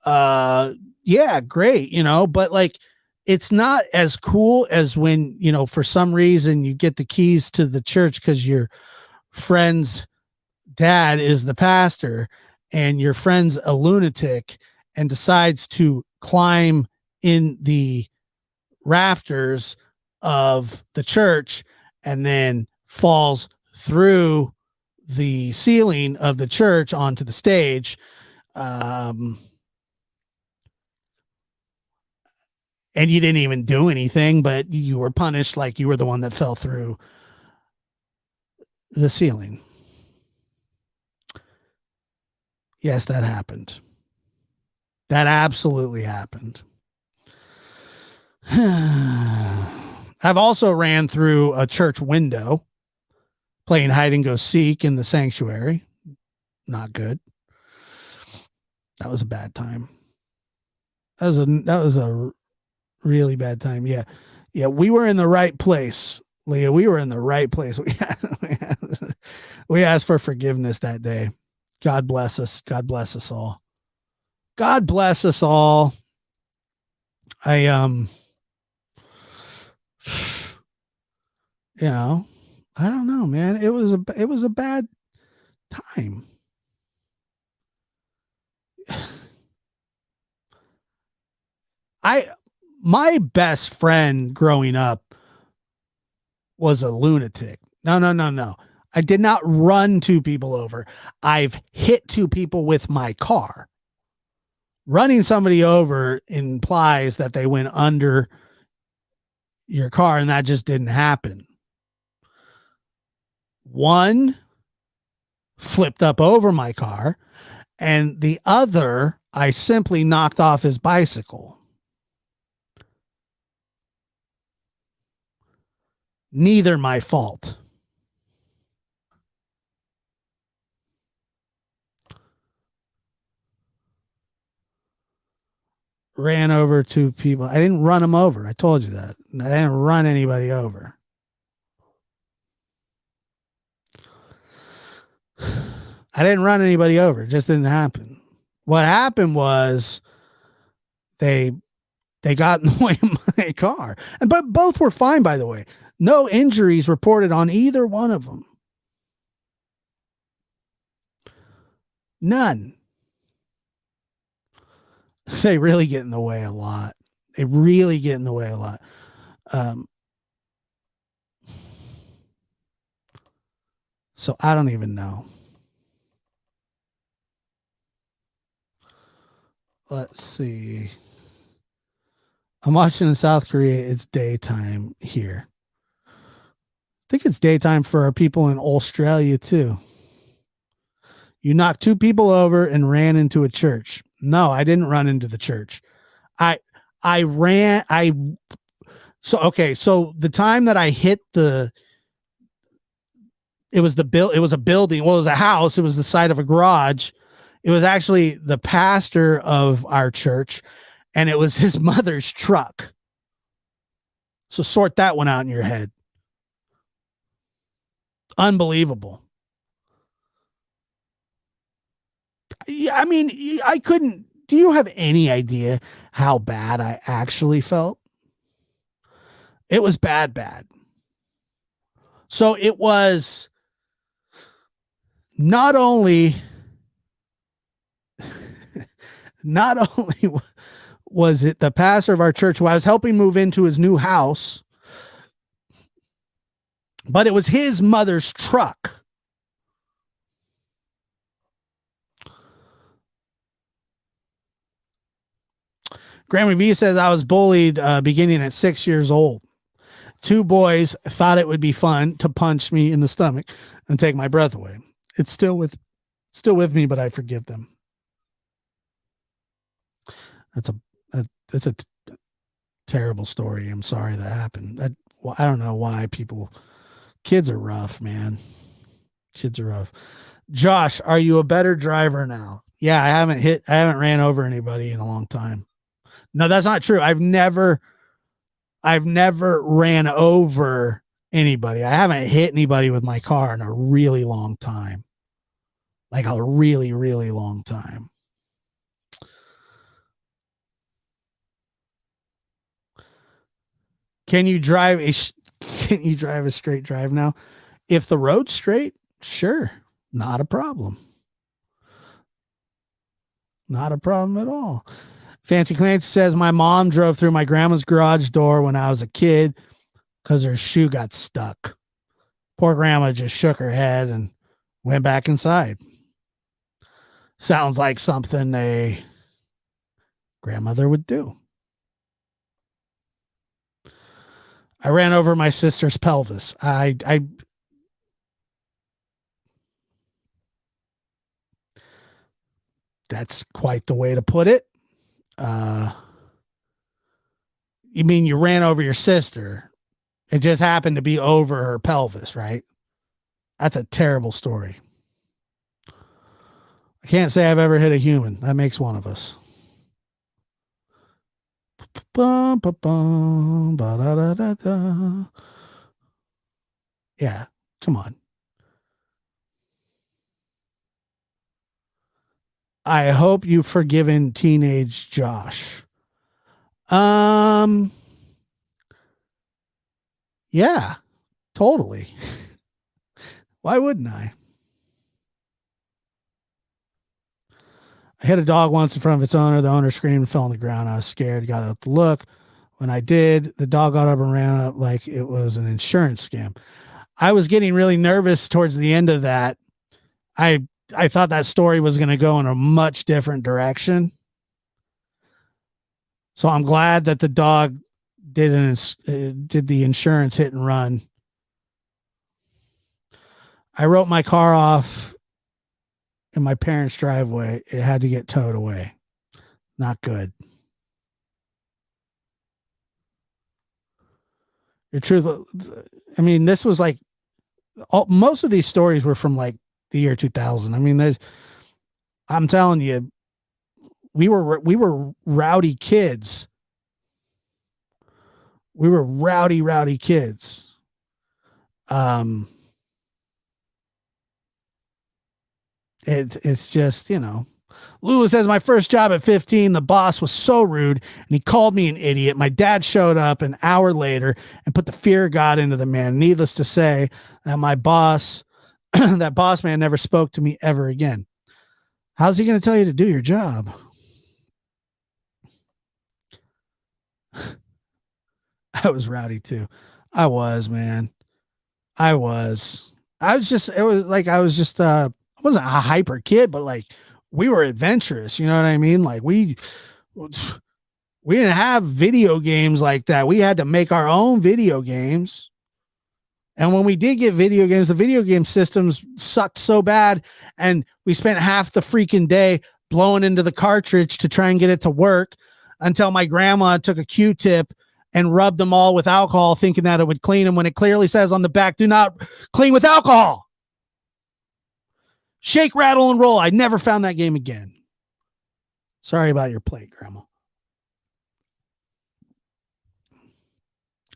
yeah, great, but like it's not as cool as when, for some reason you get the keys to the church because your friend's dad is the pastor and your friend's a lunatic and decides to climb in the rafters of the church and then falls through the ceiling of the church onto the stage. And you didn't even do anything, but you were punished like you were the one that fell through the ceiling. Yes, that happened. That absolutely happened. I've also ran through a church window playing hide and go seek in the sanctuary. Not good. That was a bad time. That was a really bad time. Yeah. Yeah. We were in the right place, Leah. We were in the right place. We asked for forgiveness that day. God bless us. God bless us all. God bless us all. I don't know, man. It was a bad time. My best friend growing up was a lunatic. No. I did not run two people over. I've hit two people with my car. Running somebody over implies that they went under your car, and that just didn't happen. One flipped up over my car, and the other, I simply knocked off his bicycle. Neither my fault. Ran over two people. I didn't run them over. I told you that. I didn't run anybody over. I didn't run anybody over. It just didn't happen. What happened was they got in the way of my car. But both were fine, by the way. No injuries reported on either one of them. None. They really get in the way a lot. They really get in the way a lot. So I don't even know. Let's see. I'm watching in South Korea. It's daytime here. I think it's daytime for our people in Australia too. You knocked two people over and ran into a church. No, I didn't run into the church. So the time that I hit it was a building. Well, it was a house. It was the side of a garage. It was actually the pastor of our church, and it was his mother's truck. So sort that one out in your head. Unbelievable. Yeah, I mean, I couldn't. Do you have any idea how bad I actually felt? It was bad. So it was not only Not only was it the pastor of our church who I was helping move into his new house, but it was his mother's truck. Grammy B says, I was bullied beginning at 6 years old. 2 boys thought it would be fun to punch me in the stomach and take my breath away. It's still with me, but I forgive them. That's a terrible story. I'm sorry that happened. I don't know why kids are rough, man. Kids are rough. Josh, are you a better driver now? Yeah, I haven't ran over anybody in a long time. No, that's not true. I've never ran over anybody. I haven't hit anybody with my car in a really long time. Like a really, really long time. Can you drive a straight drive now? If the road's straight, sure. Not a problem. Not a problem at all. Fancy Clancy says, my mom drove through my grandma's garage door when I was a kid because her shoe got stuck. Poor grandma just shook her head and went back inside. Sounds like something a grandmother would do. I ran over my sister's pelvis. That's quite the way to put it. You mean you ran over your sister? It just happened to be over her pelvis, right? That's a terrible story. I can't say I've ever hit a human. That makes one of us. Yeah, come on. I hope you've forgiven teenage Josh. Yeah, totally. Why wouldn't I? I hit a dog once in front of its owner. The owner screamed and fell on the ground. I was scared, got up to look. When I did, the dog got up and ran up like it was an insurance scam. I was getting really nervous towards the end of that. I thought that story was going to go in a much different direction. So I'm glad that the dog did the insurance hit and run. I wrote my car off in my parents' driveway. It had to get towed away. Not good. Your truth. I mean, this was like most of these stories were from like the year 2000. I mean, I'm telling you, we were rowdy kids. We were rowdy kids. It's just, you know. Lulu says, my first job at 15, the boss was so rude and he called me an idiot. My dad showed up an hour later and put the fear of God into the man. Needless to say that my boss, that boss man never spoke to me ever again. How's he going to tell you to do your job? I was rowdy too. I was, man. I was just, it was like, I wasn't a hyper kid, but like we were adventurous. You know what I mean? Like we didn't have video games like that. We had to make our own video games. And when we did get video games, the video game systems sucked so bad. And we spent half the freaking day blowing into the cartridge to try and get it to work until my grandma took a Q-tip and rubbed them all with alcohol, thinking that it would clean them when it clearly says on the back, do not clean with alcohol. Shake, rattle, and roll. I never found that game again. Sorry about your plate, Grandma.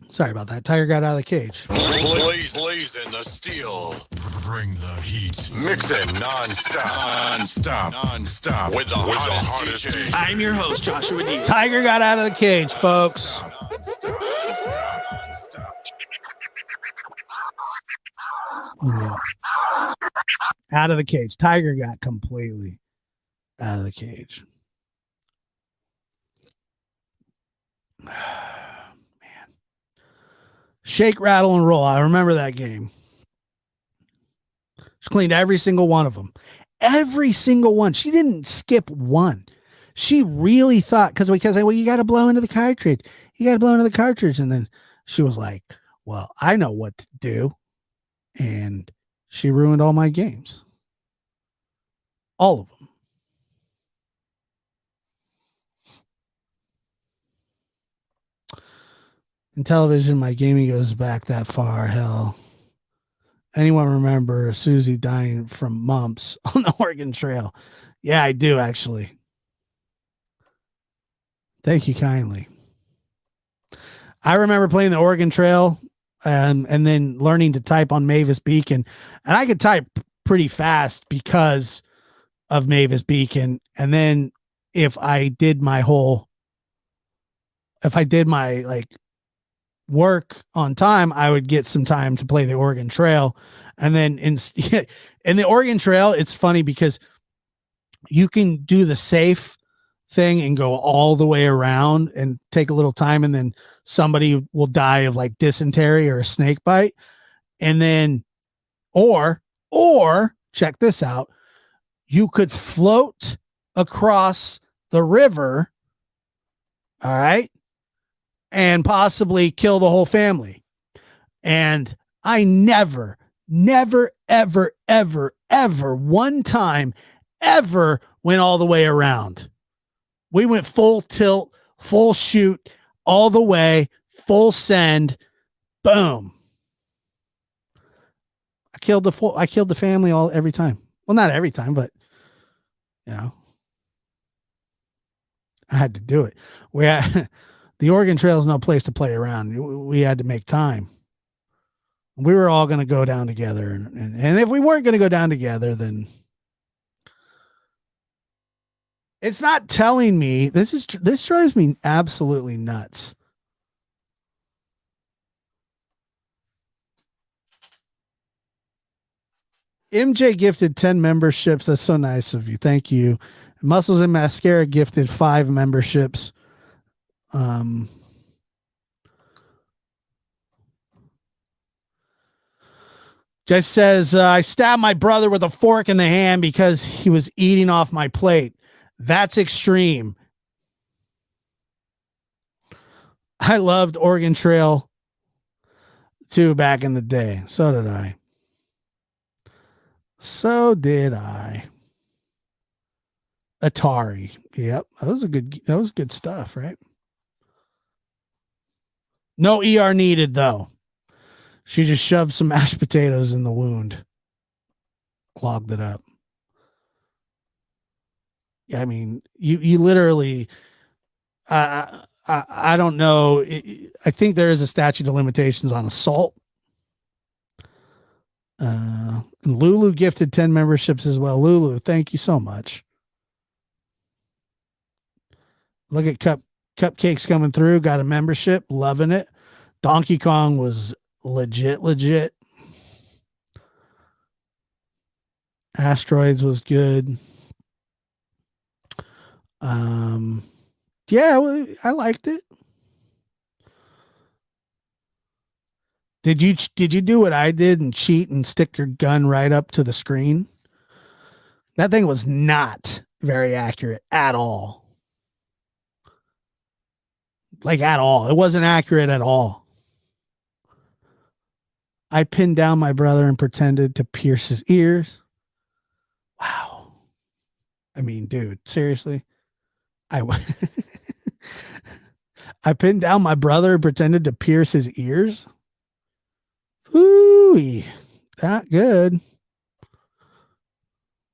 Sorry about that. Tiger got out of the cage. Blaze in the steel. Bring the heat. Mix it non-stop. With the hottest DJ. I'm your host, Joshua D. Tiger got out of the cage, folks. Yeah. Out of the cage. Tiger got completely out of the cage. Man. Shake, rattle, and roll. I remember that game. She cleaned every single one of them. Every single one. She didn't skip one. She really thought, because well, you got to blow into the cartridge. You got to blow into the cartridge. And then she was like, well, I know what to do. And she ruined all my games. All of them. In television, my gaming goes back that far. Hell. Anyone remember Susie dying from mumps on the Oregon Trail? Yeah, I do, actually. Thank you kindly. I remember playing the Oregon Trail and then learning to type on Mavis Beacon. And I could type pretty fast because of Mavis Beacon. And then if I did my like work on time, I would get some time to play the Oregon Trail. And then in the Oregon Trail, it's funny because you can do the safe thing and go all the way around and take a little time, and then somebody will die of like dysentery or a snake bite. And then or check this out, you could float across the river, all right, and possibly kill the whole family. And I never, ever one time ever went all the way around. We went full tilt, full shoot, all the way, full send, boom. I killed the family every time. Well, not every time, but you know, I had to do it. The Oregon Trail is no place to play around. We had to make time. We were all going to go down together, and if we weren't going to go down together, then it's not telling me. This drives me absolutely nuts. MJ gifted 10 memberships. That's so nice of you. Thank you. Muscles and Mascara gifted 5 memberships. Jess says, I stabbed my brother with a fork in the hand because he was eating off my plate. That's extreme. I loved Oregon Trail too back in the day. So did I. Atari. Yep. That was good stuff, right? No ER needed though. She just shoved some mashed potatoes in the wound. Clogged it up. Yeah, I mean, you literally I don't know. I think there is a statute of limitations on assault. And Lulu gifted 10 memberships as well. Lulu, thank you so much. Look at Cupcakes coming through. Got a membership. Loving it. Donkey Kong was legit. Asteroids was good. Yeah, I liked it. Did you do what I did and cheat and stick your gun right up to the screen? That thing was not very accurate at all. Like at all. It wasn't accurate at all. I pinned down my brother and pretended to pierce his ears. Wow. I mean, dude, seriously? I pinned down my brother and pretended to pierce his ears? Ooh, not good.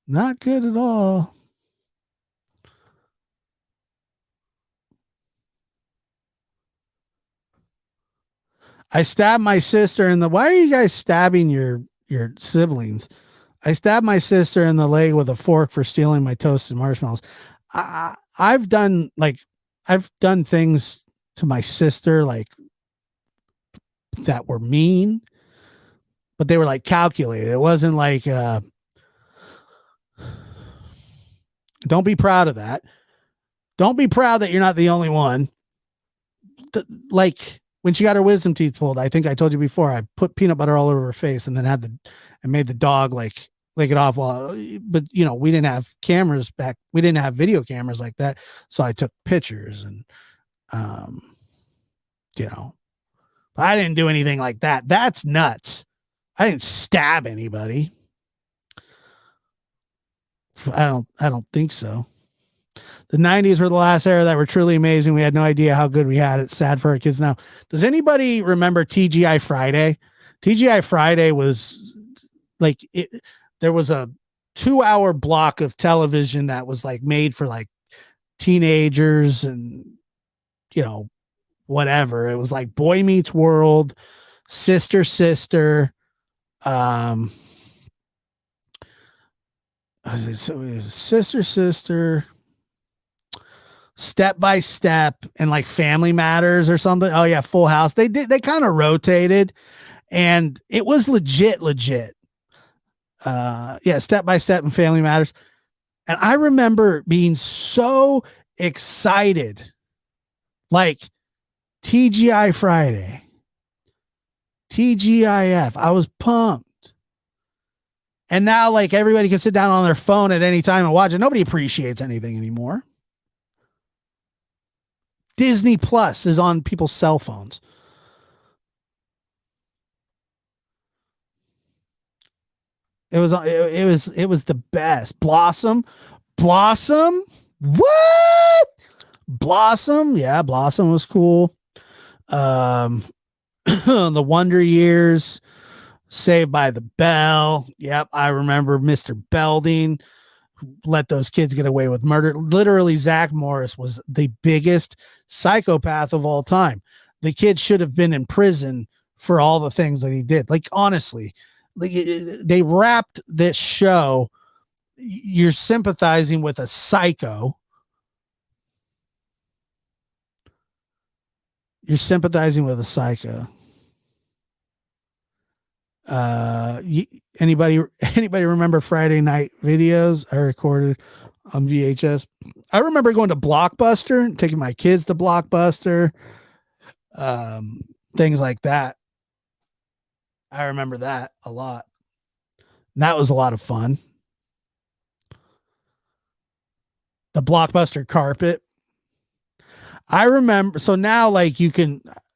Not good at all. I stabbed my sister in the. Why are you guys stabbing your siblings? I stabbed my sister in the leg with a fork for stealing my toasted marshmallows. I've done things to my sister like that were mean, but they were like calculated. It wasn't like don't be proud of that. Don't be proud that you're not the only one. like when she got her wisdom teeth pulled, I think I told you before, I put peanut butter all over her face and then made the dog like lick it off but we didn't have cameras back. We didn't have video cameras like that. So I took pictures and, but I didn't do anything like that. That's nuts. I didn't stab anybody. I don't think so. The 90s were the last era that were truly amazing. We had no idea how good we had it. Sad for our kids now. Does anybody remember TGI Friday? TGI Friday was like there was a 2-hour block of television that was like made for like teenagers and whatever. It was like Boy Meets World, Sister Sister, Sister, Step by Step, and like Family Matters or something. Oh yeah, Full House. They kind of rotated, and it was legit. Yeah, Step by Step and Family Matters. And I remember being so excited, like TGI Friday, TGIF. I was pumped. And now, like, everybody can sit down on their phone at any time and watch it. Nobody appreciates anything anymore. Disney Plus is on people's cell phones. It was the best. Blossom. What? Blossom. Yeah, Blossom was cool. The Wonder Years. Saved by the Bell. Yep, I remember Mr. Belding let those kids get away with murder. Literally, Zach Morris was the biggest psychopath of all time. The kid should have been in prison for all the things that he did. Like, honestly, like they wrapped this show. You're sympathizing with a psycho. You're sympathizing with a psycho. Anybody remember Friday night videos I recorded on VHS? I remember going to Blockbuster, taking my kids to Blockbuster, things like that. I remember that a lot. And that was a lot of fun. The Blockbuster carpet. I remember, so now like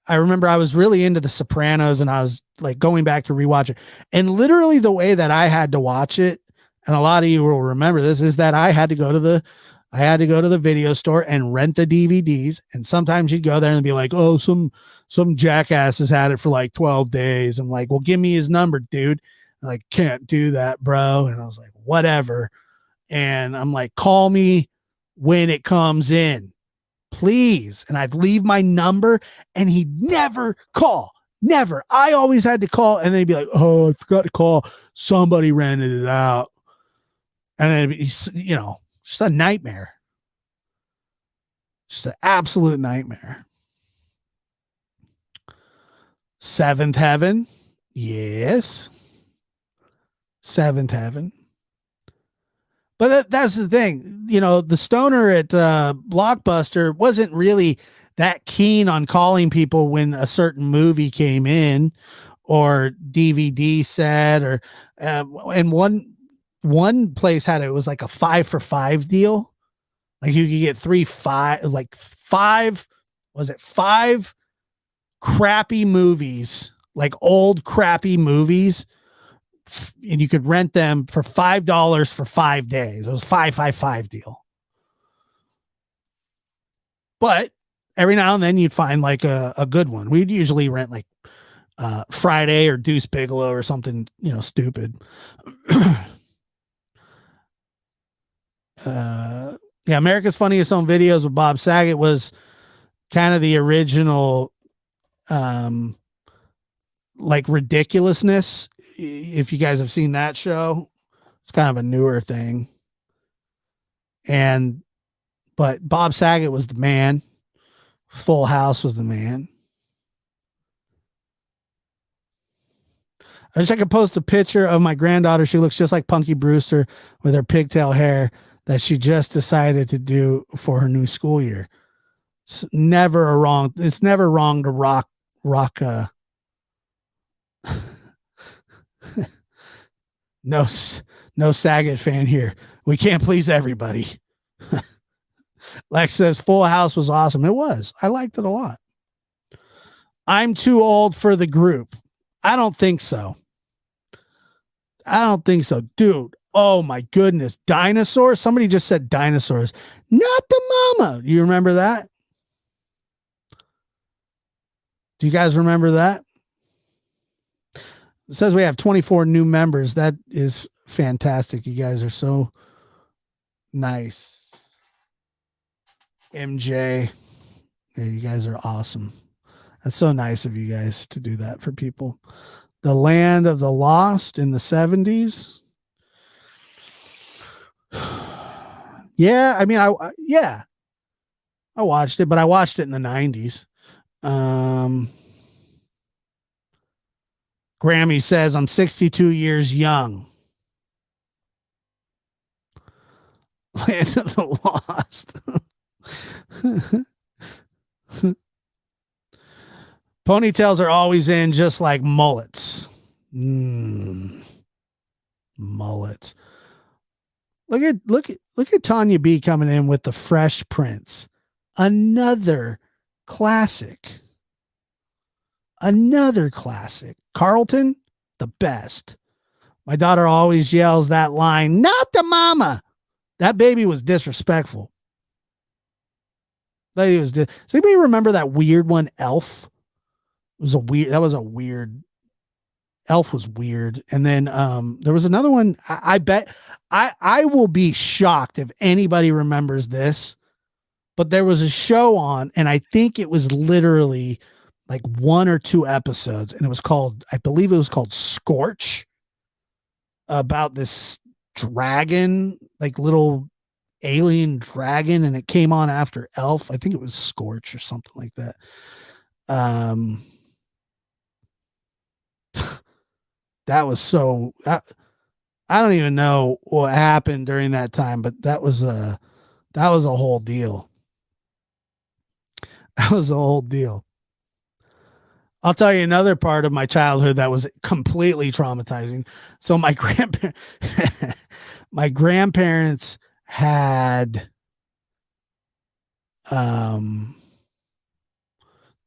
I remember I was really into The Sopranos and I was like going back to rewatch it. And literally the way that I had to watch it, and a lot of you will remember this, is that I had to go to the video store and rent the DVDs. And sometimes you'd go there and be like, oh, some jackass has had it for like 12 days. I'm like, well, give me his number, dude. I'm like, can't do that, bro. And I was like, whatever. And I'm like, call me when it comes in, please. And I'd leave my number and he'd never call. Never. I always had to call, and then he'd be like, oh, I forgot to call. Somebody rented it out. And then it'd be, just a nightmare. Just an absolute nightmare. Seventh Heaven. Yes. Seventh Heaven. But that's the thing. The stoner at Blockbuster wasn't really that keen on calling people when a certain movie came in or DVD set or and one place had it was like a 5 for $5 deal. Like you could get 5 crappy movies, like old crappy movies, and you could rent them for $5 for 5 days. It was 5 deal. But every now and then you'd find like a good one. We'd usually rent like Friday or Deuce Bigelow or something, stupid. Yeah, America's Funniest Home Videos with Bob Saget was kind of the original like ridiculousness. If you guys have seen that show, it's kind of a newer thing. But Bob Saget was the man. Full House was the man. I wish I could post a picture of my granddaughter. She looks just like Punky Brewster with her pigtail hair that she just decided to do for her new school year. It's never wrong to rock no no Saget fan here. We can't please everybody. Lex says Full House was awesome. It was. I liked it a lot. I'm too old for the group. I don't think so. Dude. Oh my goodness. Dinosaurs? Somebody just said dinosaurs. Not the mama. You remember that? Do you guys remember that? It says we have 24 new members. That is fantastic. You guys are so nice. MJ. Yeah, you guys are awesome. That's so nice of you guys to do that for people. The Land of the Lost in the 70s. Yeah, I mean, I watched it, but I watched it in the 90s. Grammy says I'm 62 years young. Land of the Lost. Ponytails are always in, just like mullets. Mullets. Look at Tanya B coming in with the Fresh Prince. Another classic. Carlton, the best. My daughter always yells that line, not the mama. That baby was disrespectful. Does anybody remember that weird one, Elf? Elf was weird. And then there was another one. I bet I will be shocked if anybody remembers this, but there was a show on, and I think it was literally like 1 or 2 episodes, and I believe it was called Scorch, about this dragon, like little alien dragon, and it came on after Elf. I think it was Scorch or something like that. That was so I don't even know what happened during that time, but that was a whole deal. That was a whole deal. I'll tell you another part of my childhood that was completely traumatizing. So my grandparents had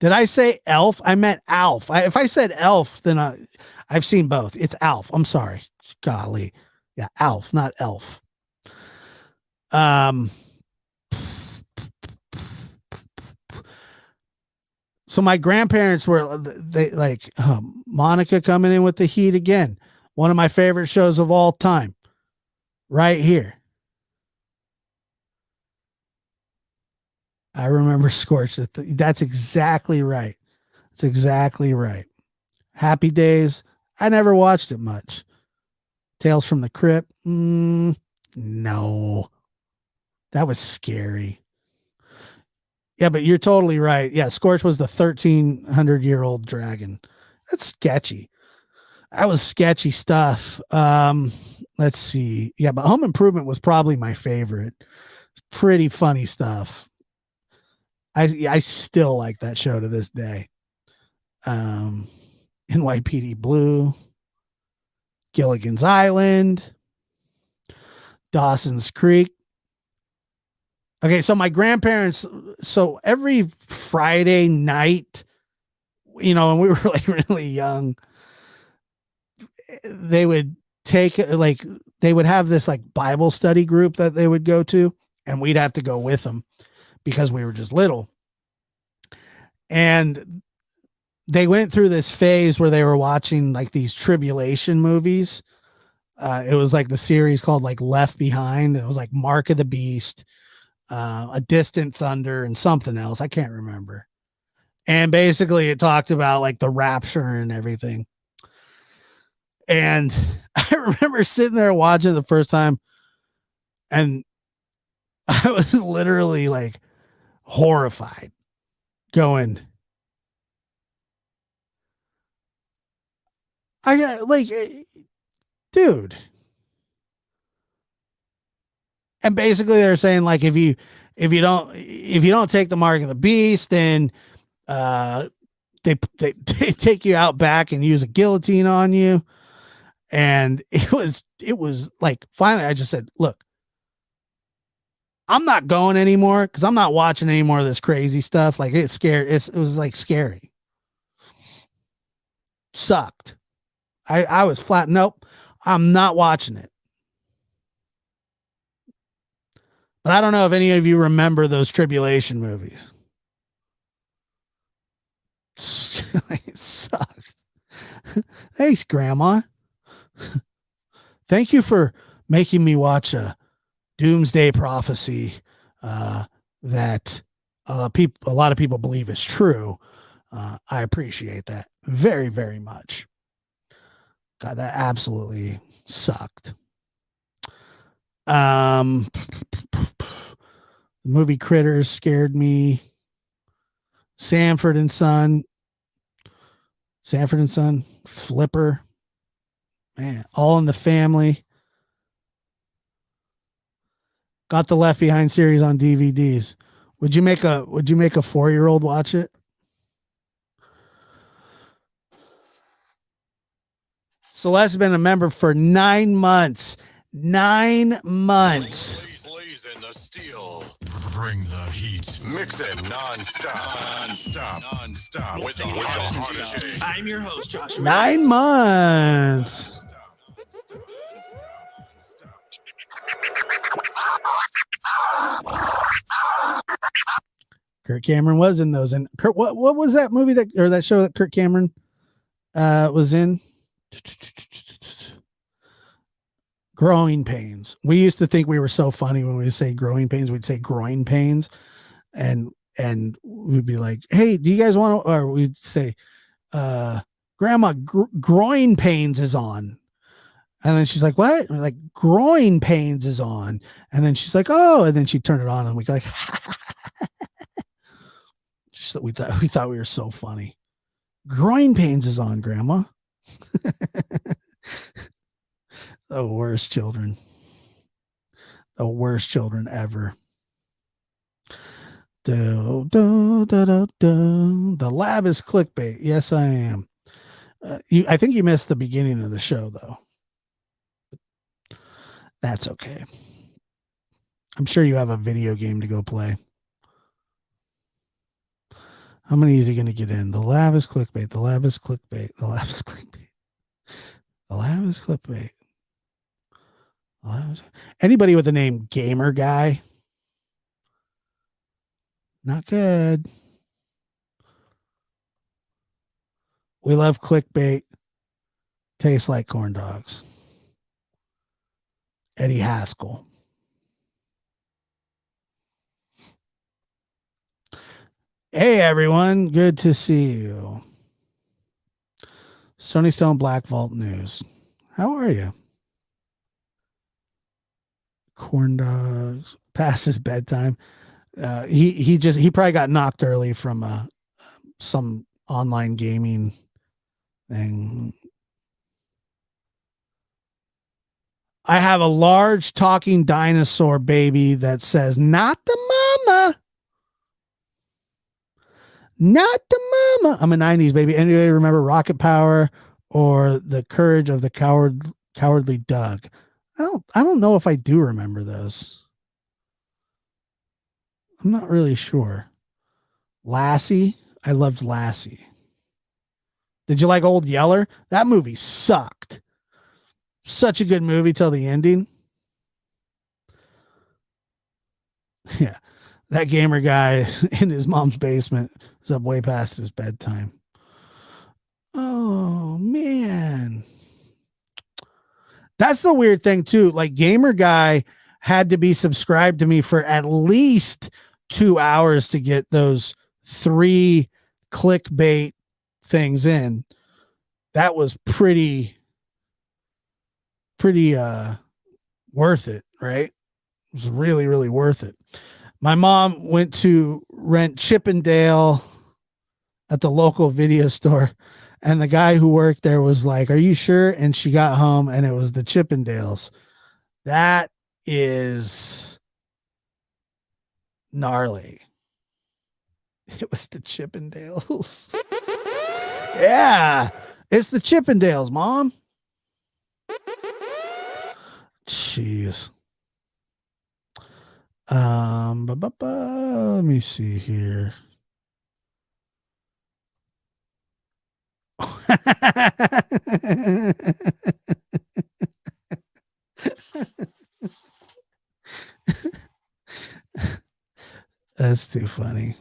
did I say Elf? I meant Alf. If I said Elf, then I've seen both. It's Alf. I'm sorry. Golly. Yeah, Alf, not Elf. So my grandparents were Monica coming in with the heat again. One of my favorite shows of all time. Right here. I remember Scorch. That's exactly right. That's exactly right. Happy Days. I never watched it much. Tales from the Crypt. No. That was scary. Yeah, but you're totally right. Yeah, Scorch was the 1,300-year-old dragon. That's sketchy. That was sketchy stuff. Let's see. Yeah, but Home Improvement was probably my favorite. Pretty funny stuff. I still like that show to this day. NYPD Blue, Gilligan's Island, Dawson's Creek. Okay, so my grandparents, so every Friday night, when we were like really young, they would they would have this like Bible study group that they would go to, and we'd have to go with them because we were just little. And they went through this phase where they were watching like these tribulation movies. It was like the series called like Left Behind. It was like Mark of the Beast, A Distant Thunder, and something else. I can't remember. And basically it talked about like the rapture and everything. And I remember sitting there watching the first time, and I was literally like horrified, going, I got like, dude. And basically they're saying like if you don't take the mark of the beast, then they they take you out back and use a guillotine on you. And it was like finally I just said, look, I'm not going anymore because I'm not watching any more of this crazy stuff. Like it scared. It was like scary. Sucked. I was flat. Nope. I'm not watching it. But I don't know if any of you remember those tribulation movies. It sucked. Thanks, Grandma. Thank you for making me watch a doomsday prophecy that a lot of people believe is true. I appreciate that very, very much. God, that absolutely sucked. The movie Critters scared me. Sanford and Son, Flipper, man, All in the Family. Got the Left Behind series on DVDs. Would you make a 4-year-old watch it? Celeste's been a member for 9 months. 9 months. Blaze in the steel. Bring the heat. Mix it non-stop. With the hottest shade. I'm your host, Joshua. 9 months. Kirk Cameron was in those. And Kurt, what was that movie that show that Kirk Cameron was in? Growing Pains. We used to think we were so funny when we say growing pains. We'd say growing pains, and we'd be like, "Hey, do you guys want to?" Or we'd say, "Grandma, growing pains is on." And then she's like, "What?" And we're like, "Growing pains is on." And then she's like, "Oh," and then she'd turn it on, and we go like, we thought we were so funny. Growing pains is on, Grandma. The worst children. The worst children ever. The lab is clickbait. Yes, I am. I think you missed the beginning of the show, though. That's okay. I'm sure you have a video game to go play. How many is he going to get in? The lab is clickbait. The lab is clickbait. The lab is clickbait. The lab is clickbait. Anybody with the name Gamer Guy? Not good. We love clickbait. Tastes like corn dogs. Eddie Haskell. Hey, everyone. Good to see you. Stony Stone Black Vault News. How are you? Corn dogs. Past his bedtime. He probably got knocked early from some online gaming thing. I have a large talking dinosaur baby that says, "Not the mama. Not the mama." I'm a 90s baby. Anybody remember Rocket Power or The Courage of the Cowardly Doug? I don't know if I do remember those. I'm not really sure. Lassie. I loved Lassie. Did you like Old Yeller? That movie sucked. Such a good movie till the ending. Yeah. That gamer guy in his mom's basement is up way past his bedtime. Oh, man. That's the weird thing, too. Like, gamer guy had to be subscribed to me for at least 2 hours to get those 3 clickbait things in. That was pretty worth it, right? It was really, really worth it. My mom went to rent Chippendale at the local video store, and the guy who worked there was like, "Are you sure?" And she got home and it was the Chippendales. That is Gnarly. It was the Chippendales. Yeah. It's the Chippendales, Mom. Jeez. Let me see here. That's too funny.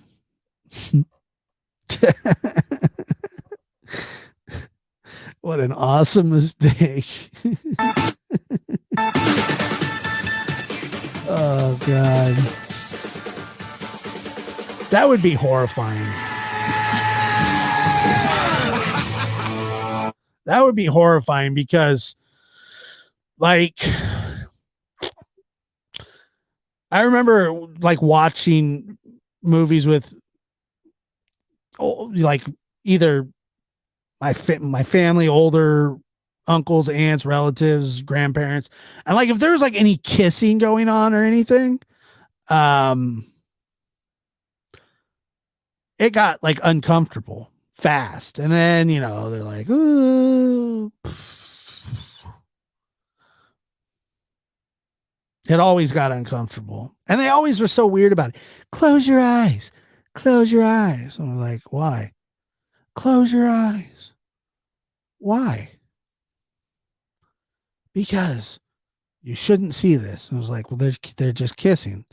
What an awesome mistake. Oh, God. That would be horrifying. That would be horrifying because, like, I remember like watching movies with, like, either my family, older uncles, aunts, relatives, grandparents, and like if there was like any kissing going on or anything, it got like uncomfortable fast, and then they're like, ooh. It always got uncomfortable, and they always were so weird about it. Close your eyes. Close your eyes. I'm like, why? Close your eyes. Why? Because you shouldn't see this. And I was like, well, they're just kissing.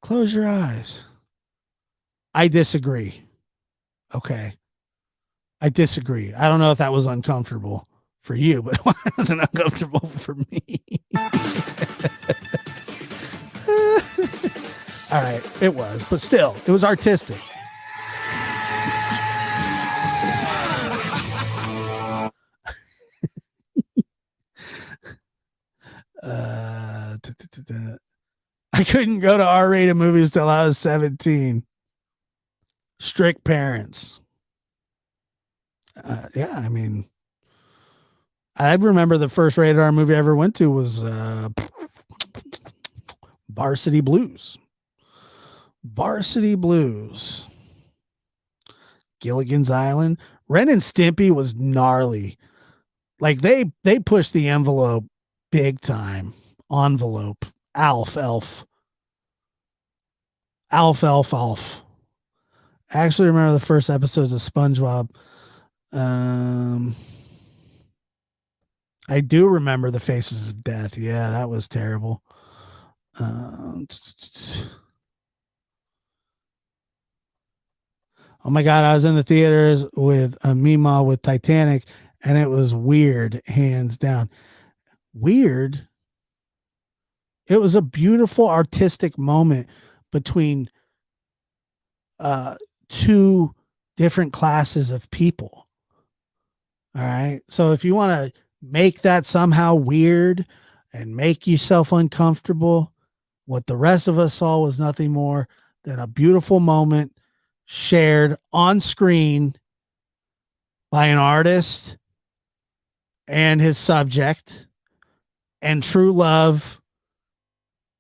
Close your eyes. I disagree. Okay. I disagree. I don't know if that was uncomfortable for you, but it wasn't uncomfortable for me. All right. It was, but still, it was artistic. I couldn't go to R-rated movies till I was 17. Strict parents. Yeah, I mean, I remember the first rated R movie I ever went to was Varsity Blues. Varsity Blues. Gilligan's Island. Ren and Stimpy was gnarly. Like they pushed the envelope big time. Envelope. Alf. I actually remember the first episodes of SpongeBob. I do remember the Faces of Death. Yeah, that was terrible. Oh my God, I was in the theaters with a Mima with Titanic, and it was weird, hands down. Weird. It was a beautiful artistic moment between two different classes of people. All right. So if you want to make that somehow weird and make yourself uncomfortable, what the rest of us saw was nothing more than a beautiful moment shared on screen by an artist and his subject, and true love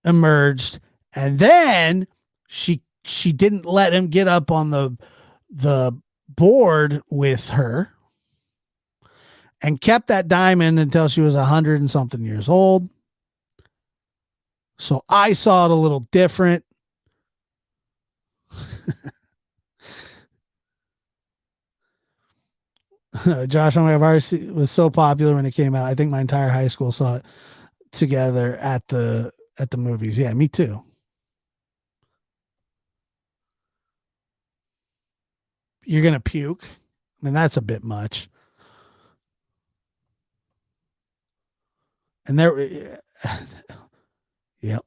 emerged. And then she didn't let him get up on the board with her, and kept that diamond until she was 100 and something years old. So I saw it a little different. Josh, oh my God, was so popular when it came out. I think my entire high school saw it together at the movies. Yeah, me too. You're gonna puke. I mean, that's a bit much. And there, yep.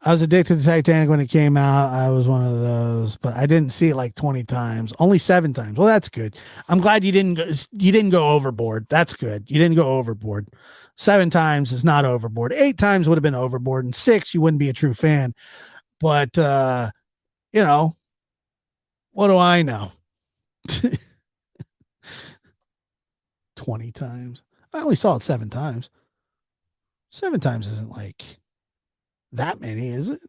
I was addicted to Titanic when it came out. I was one of those, but I didn't see it like 20 times, only 7 times. Well, that's good. I'm glad you didn't go overboard. That's good. You didn't go overboard. 7 times is not overboard. 8 times would have been overboard, and 6, you wouldn't be a true fan. But, what do I know? 20 times. I only saw it 7 times. 7 times isn't like that many, is it?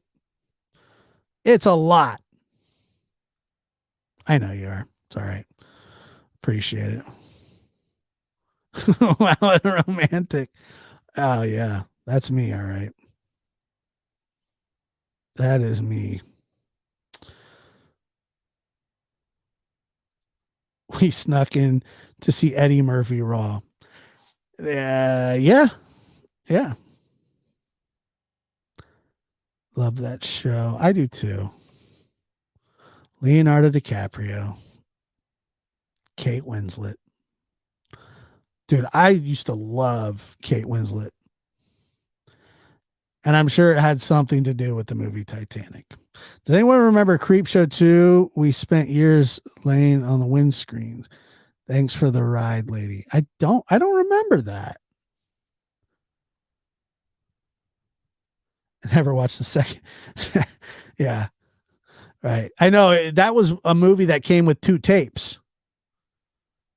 It's a lot. I know you are. It's all right. Appreciate it. Wow, what a romantic. Oh yeah, that's me. All right, that is me. We snuck in to see Eddie Murphy Raw. Yeah, yeah. Love that show. I do too. Leonardo DiCaprio, Kate Winslet. Dude, I used to love Kate Winslet. And I'm sure it had something to do with the movie Titanic. Does anyone remember Creepshow 2? We spent years laying on the windscreens. Thanks for the ride, lady. I don't remember that. I never watched the second. Yeah. Right. I know that was a movie that came with two tapes.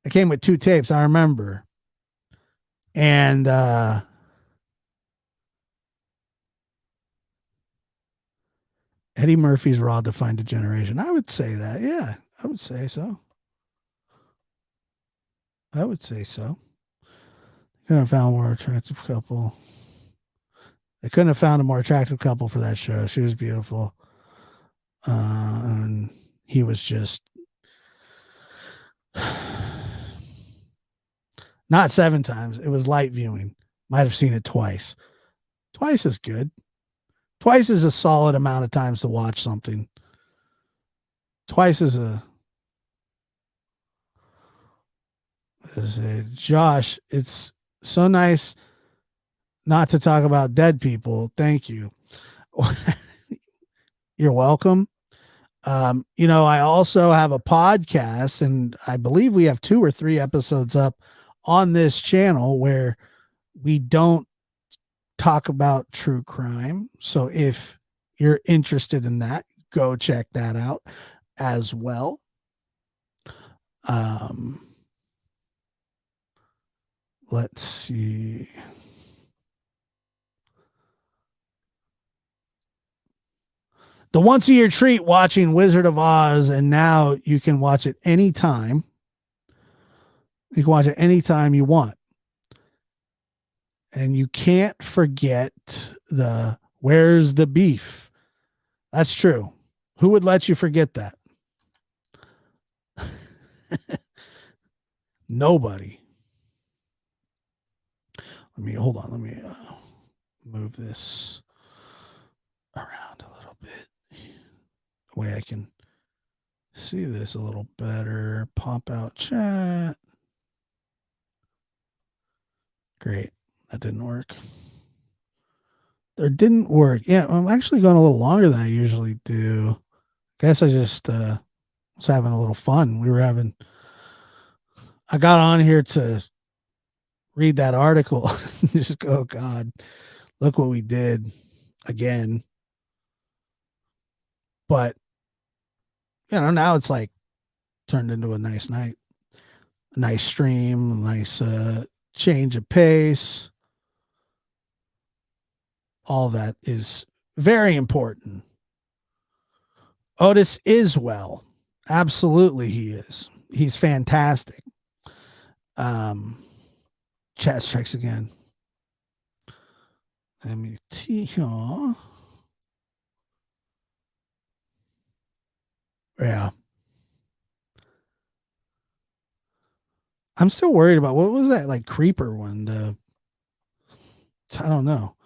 It came with two tapes, I remember. And Eddie Murphy's Raw defined a generation. I would say that. Yeah, I would say so. I would say so. Couldn't have found a more attractive couple. They couldn't have found a more attractive couple for that show. She was beautiful. And he was just not 7 times. It was light viewing. Might have seen it twice. Twice is good. Twice is a solid amount of times to watch something. Twice is Josh, it's so nice not to talk about dead people. Thank you. You're welcome. I also have a podcast, and I believe we have 2 or 3 episodes up on this channel where we don't talk about true crime. So if you're interested in that, go check that out as well. Let's see. The once a year treat watching Wizard of Oz, and now you can watch it anytime. You can watch it anytime you want. And you can't forget the where's the beef? That's true. Who would let you forget that? Nobody. Hold on. Let me move this around a little bit. The way I can see this a little better. Pop out chat. Great. That didn't work. It didn't work. Yeah, I'm actually going a little longer than I usually do. Guess I just was having a little fun. I got on here to read that article. Just go, oh God, look what we did again. But, now it's like turned into a nice night, a nice stream, a nice change of pace. All that is very important. Otis is well. Absolutely, he is. He's fantastic. Chat strikes again. Let me see. Yeah. I'm still worried about what was that like creeper one? I don't know.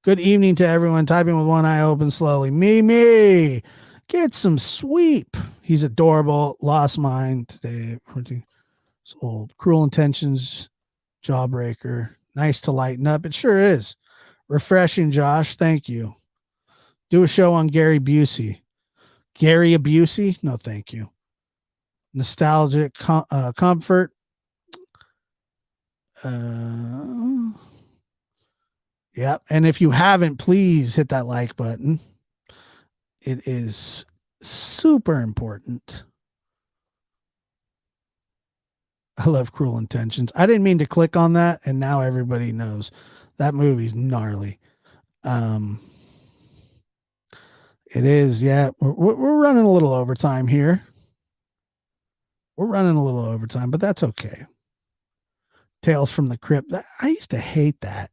Good evening to everyone. Typing with one eye open slowly. Me. Get some sweep. He's adorable. Lost mine today. It's old. Cruel intentions. Jawbreaker. Nice to lighten up. It sure is. Refreshing, Josh. Thank you. Do a show on Gary Busey. Gary Busey? No, thank you. Nostalgic comfort. Yep. And if you haven't, please hit that like button. It is super important. I love Cruel Intentions. I didn't mean to click on that, and now everybody knows that movie's gnarly. It is, yeah. We're running a little overtime here. We're running a little overtime, but that's okay. Tales from the Crypt. I used to hate that.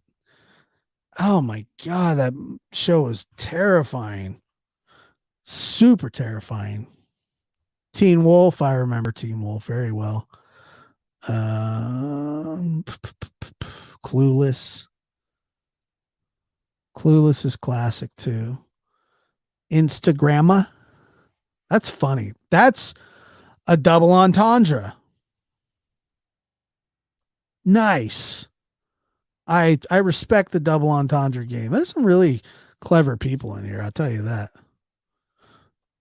Oh my God, that show was terrifying. Super terrifying. Teen Wolf. I remember Teen Wolf very well. Clueless. Clueless is classic too. Instagramma. That's funny. That's a double entendre. Nice. I respect the double entendre game. There's some really clever people in here. I'll tell you that.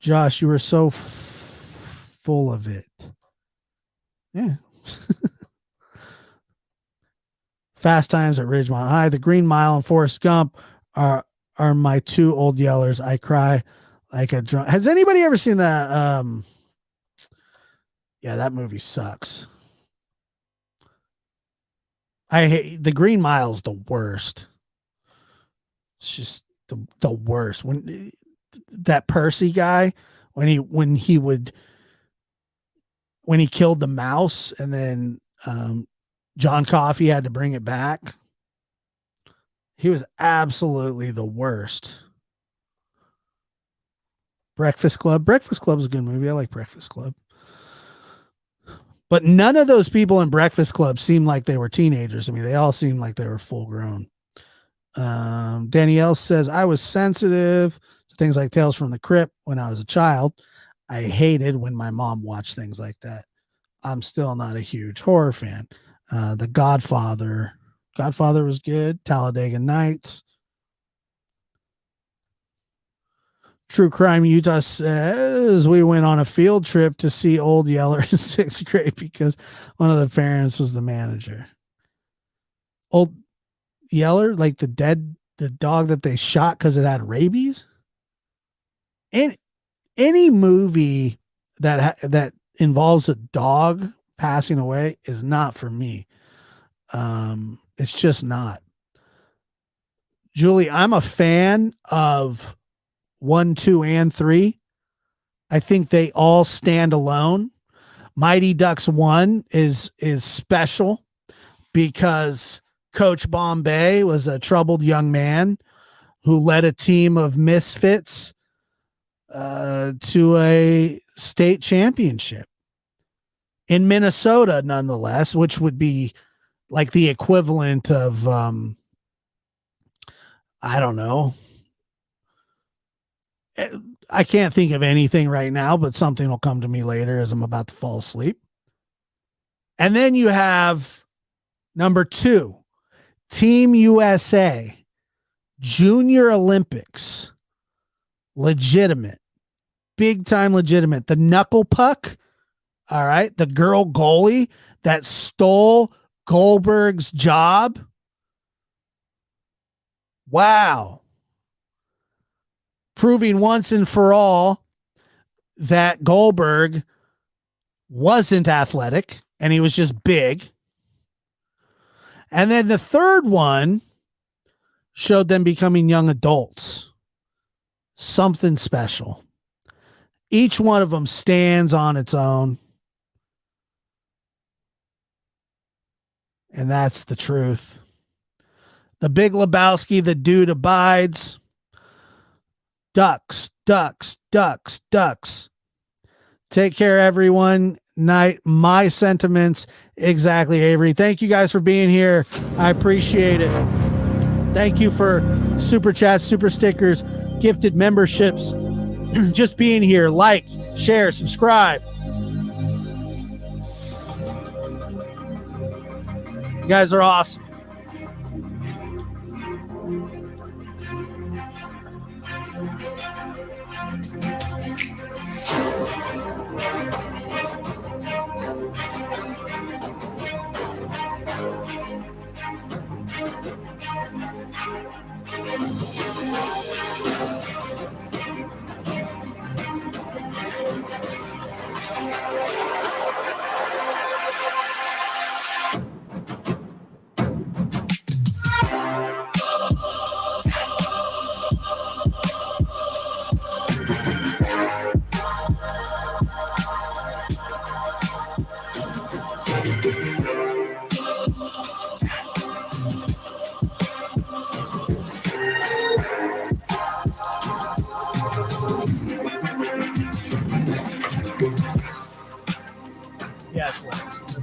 Josh, you were so full of it. Yeah. Fast Times at Ridgemont High, The Green Mile, and Forrest Gump are my two old yellers. I cry like a drunk. Has anybody ever seen that? Yeah, that movie sucks. I hate The Green Mile's the worst. It's just the worst. When that Percy guy, when he killed the mouse, and then John Coffey had to bring it back. He was absolutely the worst. Breakfast Club. Breakfast Club is a good movie. I like Breakfast Club. But none of those people in Breakfast Club seemed like they were teenagers. I mean, they all seemed like they were full grown. Danielle says, I was sensitive to things like Tales from the Crypt when I was a child. I hated when my mom watched things like that. I'm still not a huge horror fan. The Godfather was good. Talladega Nights. True Crime Utah says we went on a field trip to see Old Yeller in sixth grade because one of the parents was the manager. Old Yeller, like the dog that they shot because it had rabies. Any movie that involves a dog passing away is not for me. It's just not. Julie, I'm a fan of 1, 2, and 3. I think they all stand alone. Mighty Ducks 1 is special because Coach Bombay was a troubled young man who led a team of misfits to a state championship in Minnesota, nonetheless, which would be like the equivalent of, I don't know. I can't think of anything right now, but something will come to me later as I'm about to fall asleep. And then you have number 2, Team USA, Junior Olympics, legitimate, big time legitimate. The knuckle puck, all right, the girl goalie that stole Goldberg's job. Wow. Proving once and for all that Goldberg wasn't athletic and he was just big. And then the third one showed them becoming young adults. Something special. Each one of them stands on its own. And that's the truth. The Big Lebowski, The Dude Abides. Ducks, ducks, ducks, ducks. Take care, everyone. Night. My sentiments. Exactly, Avery. Thank you guys for being here. I appreciate it. Thank you for super chats, super stickers, gifted memberships. Just being here. Like, share, subscribe. You guys are awesome.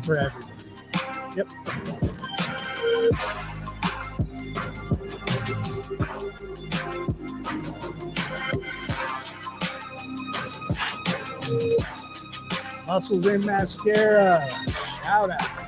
for everybody. Yep. Muscles in mascara. Shout out.